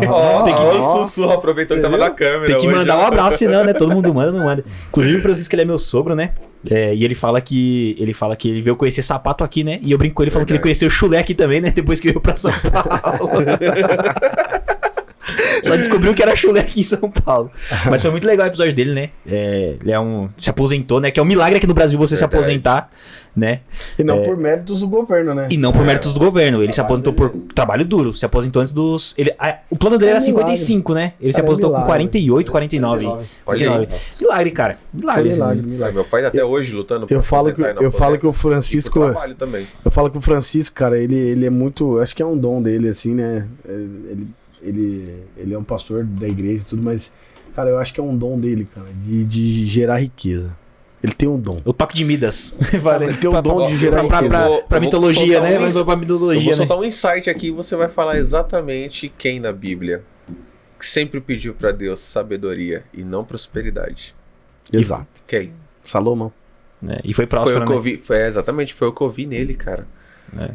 O Sussurro aproveitou que tava na câmera.
Tem que
hoje,
mandar um abraço, senão, né? Todo mundo manda, não manda. Inclusive o Francisco, ele é meu sogro, né? E ele fala que ele veio conhecer sapato aqui, né? E eu brinco com ele falando que ele conheceu o chulé aqui também, né? Depois que veio pra São Paulo. Só descobriu que era chulé aqui em São Paulo. Mas foi muito legal o episódio dele, né? Ele se aposentou, né? Que é um milagre aqui no Brasil você se aposentar, né?
E não por méritos do governo, né?
E não por méritos do governo. Ele se aposentou por trabalho duro. Se aposentou antes dos... o plano dele era 55, né? Ele se aposentou com 48, 49.
Olha aí.
Milagre, cara. Milagre.
Meu pai tá até hoje lutando
pra eu falo que o Francisco...
também.
Eu falo que o Francisco, cara, ele é muito... Acho que é um dom dele, assim, né? Ele é um pastor da igreja e tudo, mas, cara, eu acho que é um dom dele, cara, de gerar riqueza. Ele tem um dom.
O toque de Midas.
Ele tem um dom de gerar riqueza.
Pra mitologia, né? Pra mitologia,
eu vou soltar um insight aqui e você vai falar exatamente quem na Bíblia que sempre pediu pra Deus sabedoria e não prosperidade.
Exato.
Quem?
Salomão.
E foi próspero,
exatamente, foi o que eu vi nele, cara.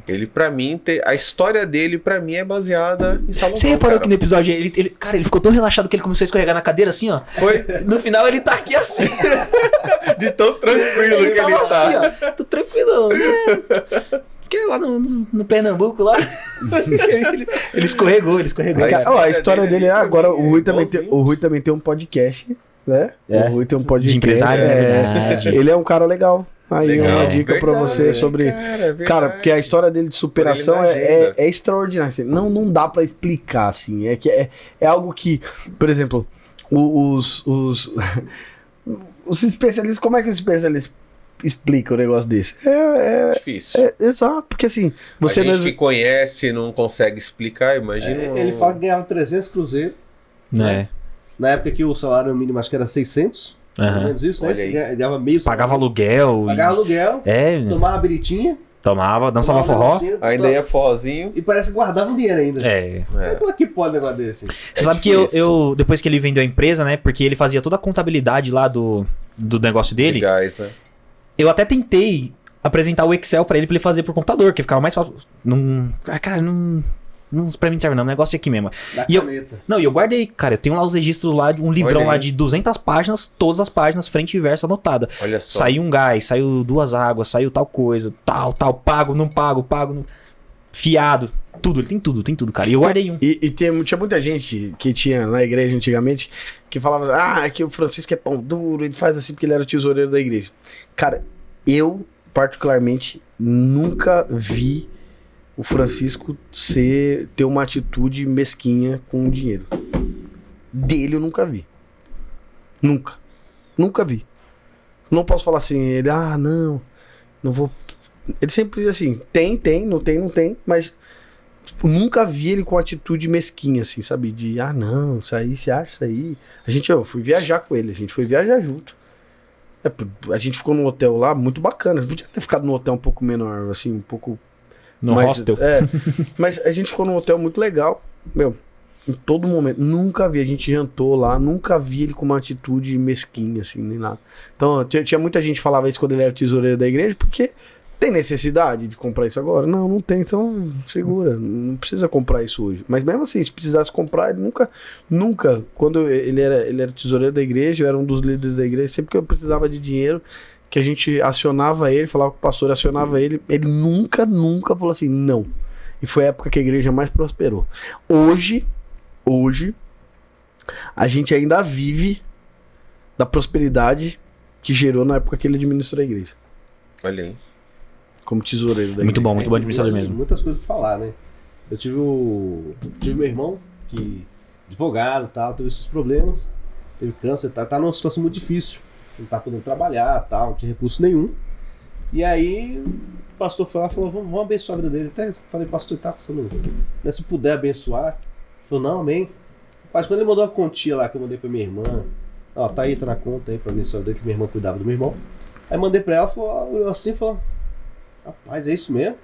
Ele, pra mim, a história dele, pra mim, é baseada em Salomão.
Você reparou que no episódio, ele ficou tão relaxado que ele começou a escorregar na cadeira assim, ó.
Foi?
No final ele tá aqui assim.
De tão tranquilo que ele tá.
Assim, ó, tô tranquilão, né? Porque lá no Pernambuco, lá, ele escorregou.
A história dele é agora, o Rui também tem um podcast, né? O Rui tem um podcast.
De empresário, né?
Ele é um cara legal. Aí
legal.
Uma dica pra você sobre... Cara, porque a história dele de superação é extraordinária. Não dá pra explicar, assim. É algo que, por exemplo, os especialistas... Como é que os especialistas explicam o negócio desse?
Difícil.
Exato, porque assim...
A gente que conhece não consegue explicar, imagina...
Ele fala que ganhava 300 cruzeiros.
Né?
Na época que o salário mínimo acho que era 600. Pelo menos isso, né? Você ganhava meio salário.
Pagava aluguel. Tomava biritinha.
Tomava,
dançava forró.
Ainda ia forrozinho.
E parece que guardava um dinheiro ainda. Como é que pode um negócio desse?
Você sabe que eu, depois que ele vendeu a empresa, né? Porque ele fazia toda a contabilidade lá do negócio dele.
De gás, né?
Eu até tentei apresentar o Excel pra ele fazer por computador, que ficava mais fácil. Cara, pra mim não serve não, o negócio é aqui mesmo. E eu guardei, cara, eu tenho lá os registros lá, de um livrão lá de 200 páginas, todas as páginas, frente e verso anotada.
Olha só.
Saiu um gás, saiu 2 águas, saiu tal coisa, tal, pago, não pago, fiado, tudo, ele tem tudo, cara. E eu guardei um.
E tinha muita gente que tinha na igreja antigamente, que falava assim, que o Francisco é pão duro, ele faz assim porque ele era o tesoureiro da igreja. Cara, eu, particularmente, nunca vi o Francisco ter uma atitude mesquinha com o dinheiro. Dele eu nunca vi. Nunca vi. Não posso falar assim, ele, não vou... Ele sempre diz assim, tem, não tem, mas nunca vi ele com atitude mesquinha, assim, sabe? De, não, isso aí, você acha isso aí? Eu fui viajar com ele, a gente foi viajar junto. A gente ficou num hotel lá, muito bacana. Podia ter ficado num hotel um pouco menor, assim, um pouco...
hostel.
Mas a gente ficou num hotel muito legal, em todo momento. Nunca vi, a gente jantou lá, nunca vi ele com uma atitude mesquinha, assim, nem nada. Então, tinha muita gente que falava isso quando ele era tesoureiro da igreja, porque tem necessidade de comprar isso agora? Não tem, então segura, não precisa comprar isso hoje. Mas mesmo assim, se precisasse comprar, ele nunca, quando ele era tesoureiro da igreja, eu era um dos líderes da igreja, sempre que eu precisava de dinheiro, que a gente acionava ele, falava com o pastor, acionava ele nunca falou assim, não. E foi a época que a igreja mais prosperou. Hoje, hoje, a gente ainda vive da prosperidade que gerou na época que ele administrou a igreja.
Olha aí.
Como tesoureiro da
Muito
igreja.
bom, muito bom administrador mesmo.
Muitas coisas pra falar, né? Eu tive meu irmão, que advogado e tal, teve esses problemas, teve câncer e tal, tá numa situação muito difícil. Não tá podendo trabalhar e tal, não tinha recurso nenhum. E aí o pastor foi lá e falou, vamos abençoar a vida dele. Até falei, pastor, tá passando, né, se puder abençoar. Ele falou, não, amém. Mas quando ele mandou a quantia lá que eu mandei pra minha irmã, ó, tá na conta aí pra abençoar a vida dele, que minha irmã cuidava do meu irmão. Aí mandei pra ela, olhou assim e falou, rapaz, é isso mesmo?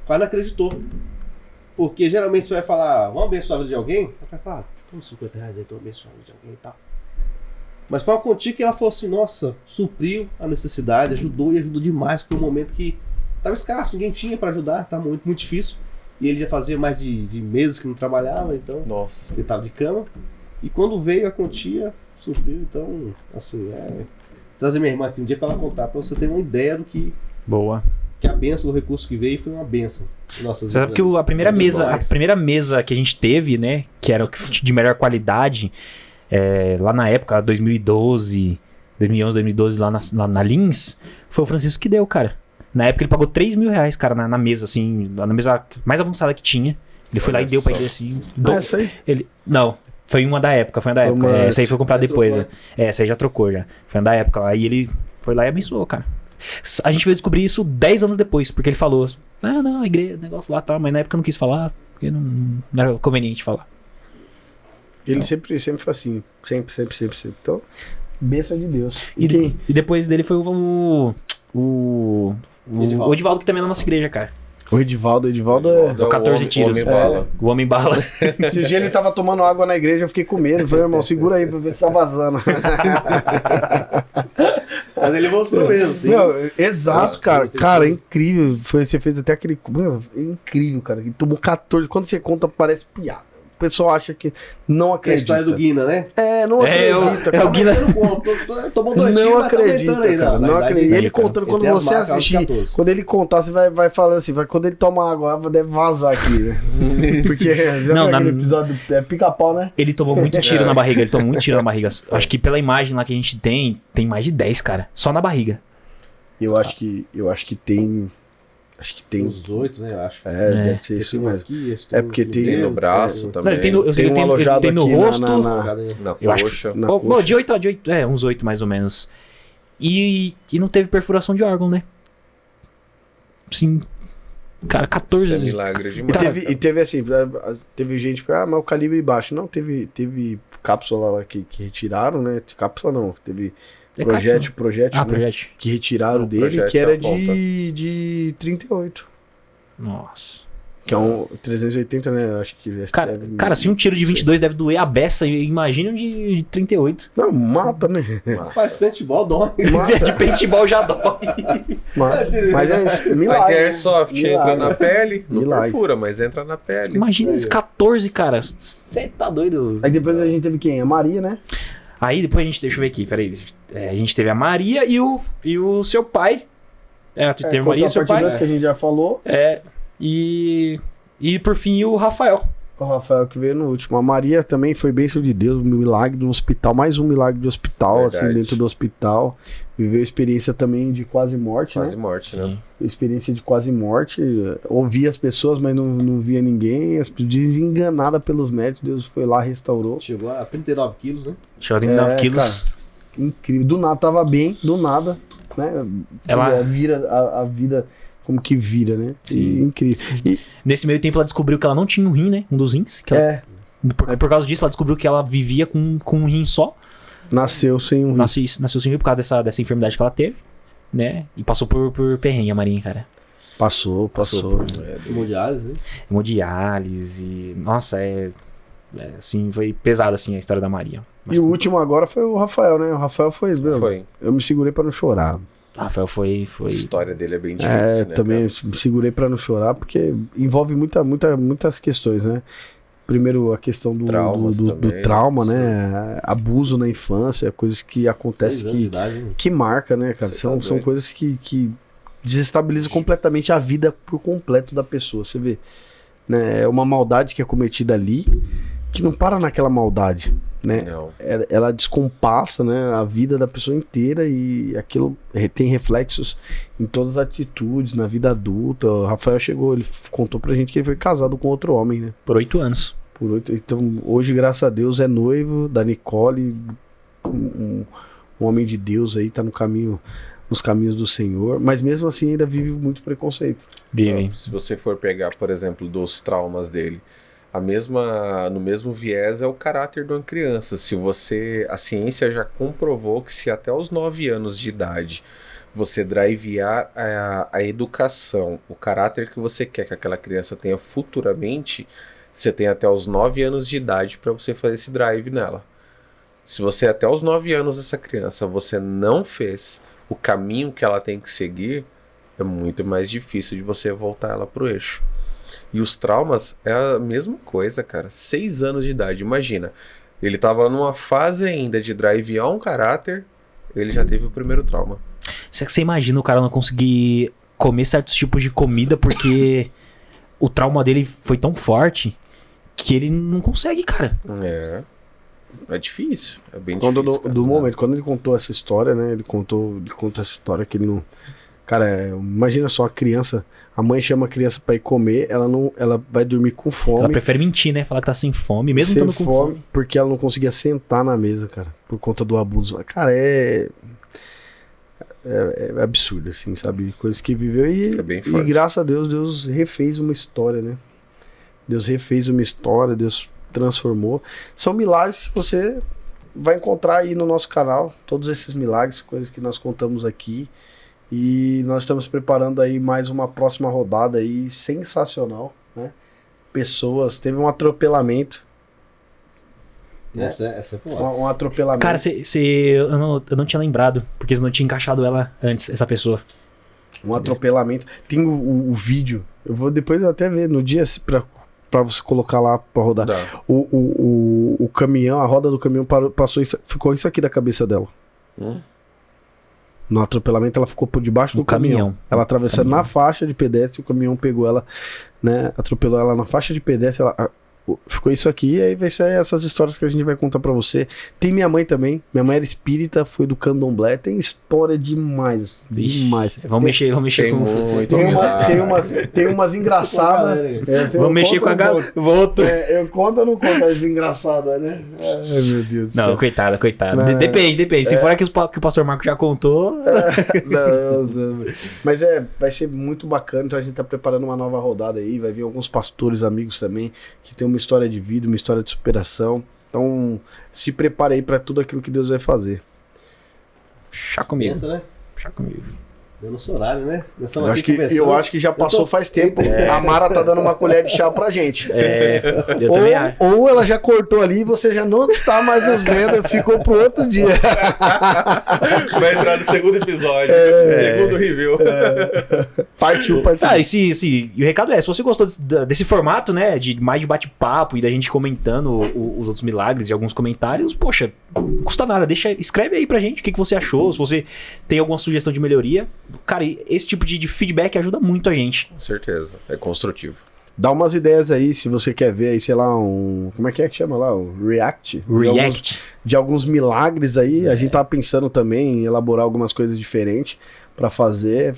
Quase não acreditou. Porque geralmente você vai falar, vamos abençoar a vida de alguém? Ela vai falar, toma 50 reais aí, tô abençoando a vida de alguém e tal. Mas foi uma quantia que ela falou assim, nossa, supriu a necessidade, ajudou demais, porque foi um momento que tava escasso, ninguém tinha pra ajudar, tá muito, muito difícil. E ele já fazia mais de meses que não trabalhava, então
Nossa.
ele tava de cama. E quando veio a quantia, supriu, então, assim, trazer minha irmã aqui um dia pra ela contar, pra você ter uma ideia do que
Boa.
a benção do recurso que veio foi uma benção. Nossa,
Você sabe que a primeira mesa que a gente teve, né, que era de melhor qualidade, lá na época, 2011, 2012, lá na Lins, foi o Francisco que deu, cara. Na época ele pagou 3 mil reais, cara, na mesa, assim, na mesa mais avançada que tinha. Ele foi lá e deu pra ele, assim.
Essa aí?
Não, foi uma da época, essa aí foi comprada depois, né? Essa aí já trocou, já. Foi uma da época. Aí ele foi lá e abençoou, cara. A gente veio descobrir isso 10 anos depois, porque ele falou, não, a igreja, negócio lá, tá, mas na época eu não quis falar, porque não era conveniente falar.
Ele sempre foi assim, sempre. Então, bênção de Deus.
E depois dele foi o Edivaldo, que também é da nossa igreja, cara.
O Edivaldo é...
O 14 tiros. O homem bala.
Esse dia ele tava tomando água na igreja, eu fiquei com medo. Falei, irmão, segura aí pra ver se tá vazando.
Mas ele mostrou mesmo.
Exato, cara. Cara, é incrível. Você fez até aquele... É incrível, cara. Ele tomou 14. Quando você conta, parece piada. O pessoal acha que não acredita.
É a história do Guina, né?
Não acredita.
O Guina...
Tomou 2 tiros, mas tá entrando aí.
Não acredita. Ele contando, quando você assistir, quando ele contar, você vai falando assim, quando ele tomar água, deve vazar aqui, né? Porque já não, naquele episódio pica-pau, né?
Ele tomou muito tiro na barriga, Acho que pela imagem lá que a gente tem mais de 10, cara. Só na barriga.
Eu acho que tem... Acho que tem
uns 8, né? Eu acho.
Deve ser isso mesmo. Porque tem
no braço também.
Ele tem um alojado aqui no rosto,
na coxa.
De 8 a 8, uns 8 mais ou menos. E não teve perfuração de órgão, né? Sim. Cara, 14
Isso é milagre demais.
E teve assim, teve gente que, mas o calibre baixo. Não, teve cápsula lá que retiraram, né? Cápsula não, teve... Projétil, né?
Projétil.
Que retiraram dele, que era de 38.
Nossa.
Que é um 380, né? Acho que...
Cara, se um tiro de 22 deve doer a beça, imagina um de 38.
Não, mata, né?
Faz paintball, dói.
De paintball já dói.
Mas é isso, milagre.
Mas de airsoft entra na pele, não perfura, mas entra na pele.
Imagina esses 14, cara. Você tá doido.
Aí depois a gente teve quem? A Maria, né?
Aí depois a gente, deixa eu ver aqui, peraí. A gente teve a Maria e o seu pai. Teve a Maria e o seu pai.
Que a gente já falou.
E por fim o Rafael.
O Rafael que veio no último. A Maria também foi bênção de Deus, um milagre do hospital, mais um milagre de hospital,
Verdade.
assim, dentro do hospital. Viveu experiência também de quase morte,
Quase morte, né?
Experiência de quase morte. Ouvia as pessoas, mas não via ninguém. Desenganada pelos médicos, Deus foi lá, restaurou.
Chegou a 39 quilos, né?
Chegou a 39 quilos.
Cara, incrível. Do nada, tava bem, do nada, né?
Ela
vira a vida... Como que vira, né? Incrível.
Nesse meio tempo ela descobriu que ela não tinha um rim, né? Um dos rins. Por causa disso, ela descobriu que ela vivia com um rim só.
Nasceu sem um rim.
Nasceu sem rim por causa dessa enfermidade que ela teve, né? E passou por perrengue a Marinha, cara.
Passou.
Hemodiálise, né?
Hemodiálise. Nossa, assim, foi pesado assim a história da Maria.
Mas o último agora foi o Rafael, né? O Rafael foi. Eu me segurei pra não chorar.
Rafael foi...
A história dele é bem difícil, né?
Também me segurei pra não chorar, porque envolve muitas questões, né? Primeiro, a questão do trauma, né? Abuso na infância, coisas que acontecem que marca, né, cara? São coisas que desestabilizam completamente a vida por completo da pessoa. Você vê, né? É uma maldade que é cometida ali, que não para naquela maldade, né?
Não.
Ela descompassa, né, a vida da pessoa inteira e aquilo tem reflexos em todas as atitudes, na vida adulta. O Rafael chegou, ele contou pra gente que ele foi casado com outro homem, né?
Por 8 anos.
Então, hoje, graças a Deus, é noivo da Nicole, um homem de Deus aí, tá nos caminhos do Senhor, mas mesmo assim ainda vive muito preconceito.
Vive.
Se você for pegar, por exemplo, dos traumas dele, no mesmo viés é o caráter de uma criança. A ciência já comprovou que se até os 9 anos de idade você drivear a educação, o caráter que você quer que aquela criança tenha futuramente, você tem até os 9 anos de idade para você fazer esse drive nela. Se você até os 9 anos dessa criança você não fez o caminho que ela tem que seguir, é muito mais difícil de você voltar ela pro eixo. E os traumas é a mesma coisa, cara. 6 anos de idade, imagina. Ele tava numa fase ainda de drivear um caráter, ele já teve o primeiro trauma.
Você imagina o cara não conseguir comer certos tipos de comida porque o trauma dele foi tão forte que ele não consegue, cara.
É difícil, é bem
Quando
difícil.
quando ele contou essa história, né? Ele conta essa história que ele não. Cara, imagina só a criança. A mãe chama a criança pra ir comer, ela vai dormir com fome.
Ela prefere mentir, né? Falar que tá sem fome, mesmo estando com fome.
Porque ela não conseguia sentar na mesa, cara, por conta do abuso. Cara, é absurdo, assim, sabe? Coisas que viveu e graças a Deus, Deus refez uma história, né? Deus refez uma história, Deus transformou. São milagres que você vai encontrar aí no nosso canal, todos esses milagres, coisas que nós contamos aqui. E nós estamos preparando aí mais uma próxima rodada aí sensacional, né? Teve um atropelamento.
Essa foi
Um atropelamento.
Cara, eu não tinha lembrado, porque você não tinha encaixado ela antes, essa pessoa.
Um atropelamento. Tem o vídeo. Depois eu até ver no dia pra você colocar lá pra rodar. O caminhão, a roda do caminhão ficou isso aqui da cabeça dela. No atropelamento ela ficou por debaixo do caminhão. Ela atravessando na faixa de pedestre, o caminhão pegou ela, né? Atropelou ela na faixa de pedestre, ficou isso aqui, e aí vai ser essas histórias que a gente vai contar pra você. Tem minha mãe também. Minha mãe era espírita, foi do candomblé. Tem história demais. Demais.
Vamos mexer
Tem
com...
muito.
Tem umas engraçadas.
Vamos mexer com a galera. Volto.
Eu conto ou não conto as engraçadas, né? Ai, meu Deus do céu.
Não, coitada. Depende. Se for aqui que o pastor Marco já contou...
Não. Mas vai ser muito bacana. Então a gente tá preparando uma nova rodada aí. Vai vir alguns pastores, amigos também, que tem uma história de vida, uma história de superação. Então, se prepare aí pra tudo aquilo que Deus vai fazer.
Chá comigo.
Pensa, né?
Chá comigo.
Deu nosso horário, né? Nós estamos
Eu acho que já passou faz tempo. A Mara tá dando uma colher de chá pra gente.
Eu também acho.
Ou ela já cortou ali e você já não está mais nos vendo, ficou pro outro dia.
Vai entrar no segundo episódio. Segundo review.
Partiu.
E o recado é, se você gostou desse formato, né, de mais de bate-papo e da gente comentando os outros milagres e alguns comentários, poxa, não custa nada, escreve aí pra gente o que você achou, se você tem alguma sugestão de melhoria. Cara, esse tipo de feedback ajuda muito a gente.
Com certeza, é construtivo.
Dá umas ideias aí, se você quer ver aí, sei lá, como é que chama lá? O React? De alguns milagres aí. A gente tava pensando também em elaborar algumas coisas diferentes pra fazer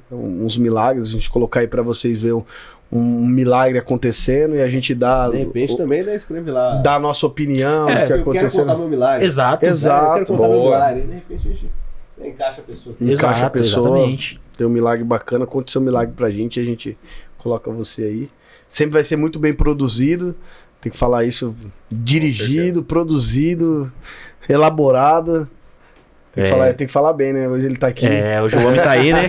uns milagres, a gente colocar aí pra vocês verem um milagre acontecendo e a gente dá...
De repente também, né? Escreve lá.
Dá a nossa opinião do que
eu
aconteceu.
quero contar meu milagre.
Exato.
Eu quero contar meu milagre. De repente a gente encaixa a pessoa.
Encaixa a pessoa.
Exatamente.
Tem um milagre bacana, conte seu milagre pra gente e a gente coloca você aí. Sempre vai ser muito bem produzido, tem que falar isso, dirigido, produzido, elaborado. Tem que falar bem, né? Hoje ele tá aqui.
O João tá aí, né?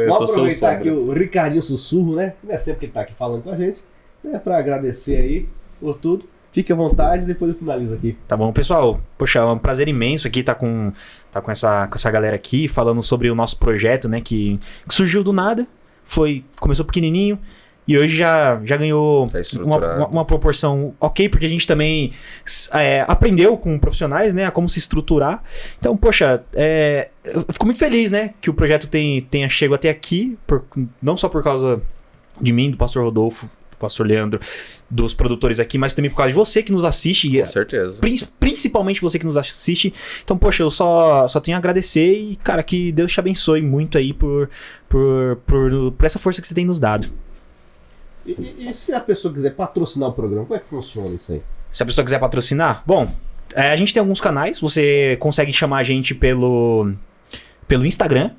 Vamos aproveitar aqui o Ricardinho Sussurro, né? Não é sempre que ele tá aqui falando com a gente, né? Pra agradecer aí por tudo. Fique à vontade, depois eu finalizo aqui.
Tá bom, pessoal. Poxa, é um prazer imenso aqui estar com essa galera aqui, falando sobre o nosso projeto, né? Que surgiu do nada, começou pequenininho e hoje já ganhou uma proporção ok, porque a gente também aprendeu com profissionais, né? A como se estruturar. Então, poxa, eu fico muito feliz, né? Que o projeto tenha chegado até aqui, não só por causa de mim, do pastor Rodolfo, pastor Leandro, dos produtores aqui, mas também por causa de você que nos assiste.
Com certeza.
Principalmente você que nos assiste. Então, poxa, eu só tenho a agradecer e, cara, que Deus te abençoe muito aí por essa força que você tem nos dado.
E se a pessoa quiser patrocinar o programa, como é que funciona isso aí?
Se a pessoa quiser patrocinar, bom, a gente tem alguns canais, você consegue chamar a gente pelo Instagram,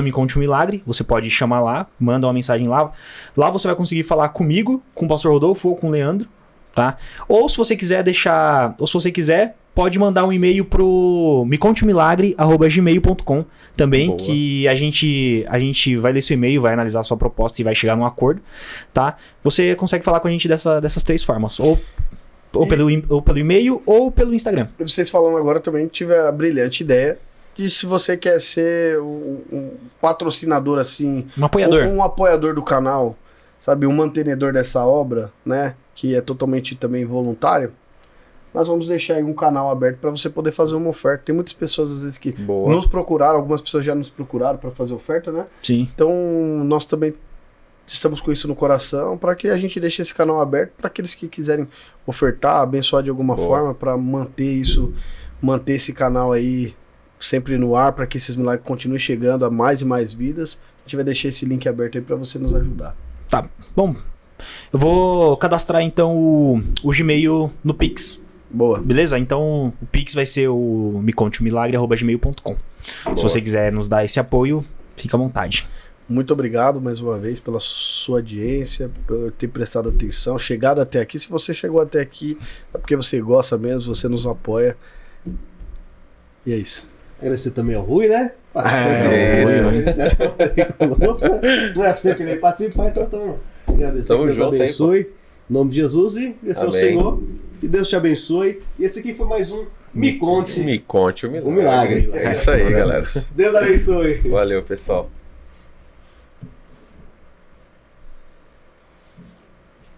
@me conte um milagre, você pode chamar lá, manda uma mensagem lá. Lá você vai conseguir falar comigo, com o pastor Rodolfo ou com o Leandro, tá? Ou se você quiser pode mandar um e-mail pro meconteummilagre@gmail.com também. Boa. Que a gente vai ler seu e-mail, vai analisar a sua proposta e vai chegar num acordo, tá? Você consegue falar com a gente dessas 3 formas, ou pelo e-mail ou pelo Instagram.
E vocês falando agora também, tive a brilhante ideia de, se você quer ser um patrocinador assim,
um
apoiador do canal, sabe, um mantenedor dessa obra, né, que é totalmente também voluntário, nós vamos deixar aí um canal aberto para você poder fazer uma oferta. Tem muitas pessoas às vezes que nos procuraram, algumas pessoas já nos procuraram para fazer oferta, né?
Sim.
Então nós também estamos com isso no coração, para que a gente deixe esse canal aberto para aqueles que quiserem ofertar, abençoar de alguma forma, para manter esse canal aí sempre no ar, para que esses milagres continuem chegando a mais e mais vidas. A gente vai deixar esse link aberto aí para você nos ajudar.
Tá, bom. Eu vou cadastrar então o Gmail no Pix.
Boa.
Beleza? Então o Pix vai ser o meconteummilagre@gmail.com. Se você quiser nos dar esse apoio, fica à vontade.
Muito obrigado mais uma vez pela sua audiência, por ter prestado atenção, chegado até aqui. Se você chegou até aqui, é porque você gosta mesmo, você nos apoia. E é isso.
Agradecer também ao Rui, né? Não é assim que nem participar, então estamos agradecendo. Que Deus abençoe. Em nome de Jesus, e esse é o Senhor. Que Deus te abençoe. E esse aqui foi mais um Me Conte
o Milagre.
É isso aí, galera. Deus abençoe.
Valeu, pessoal.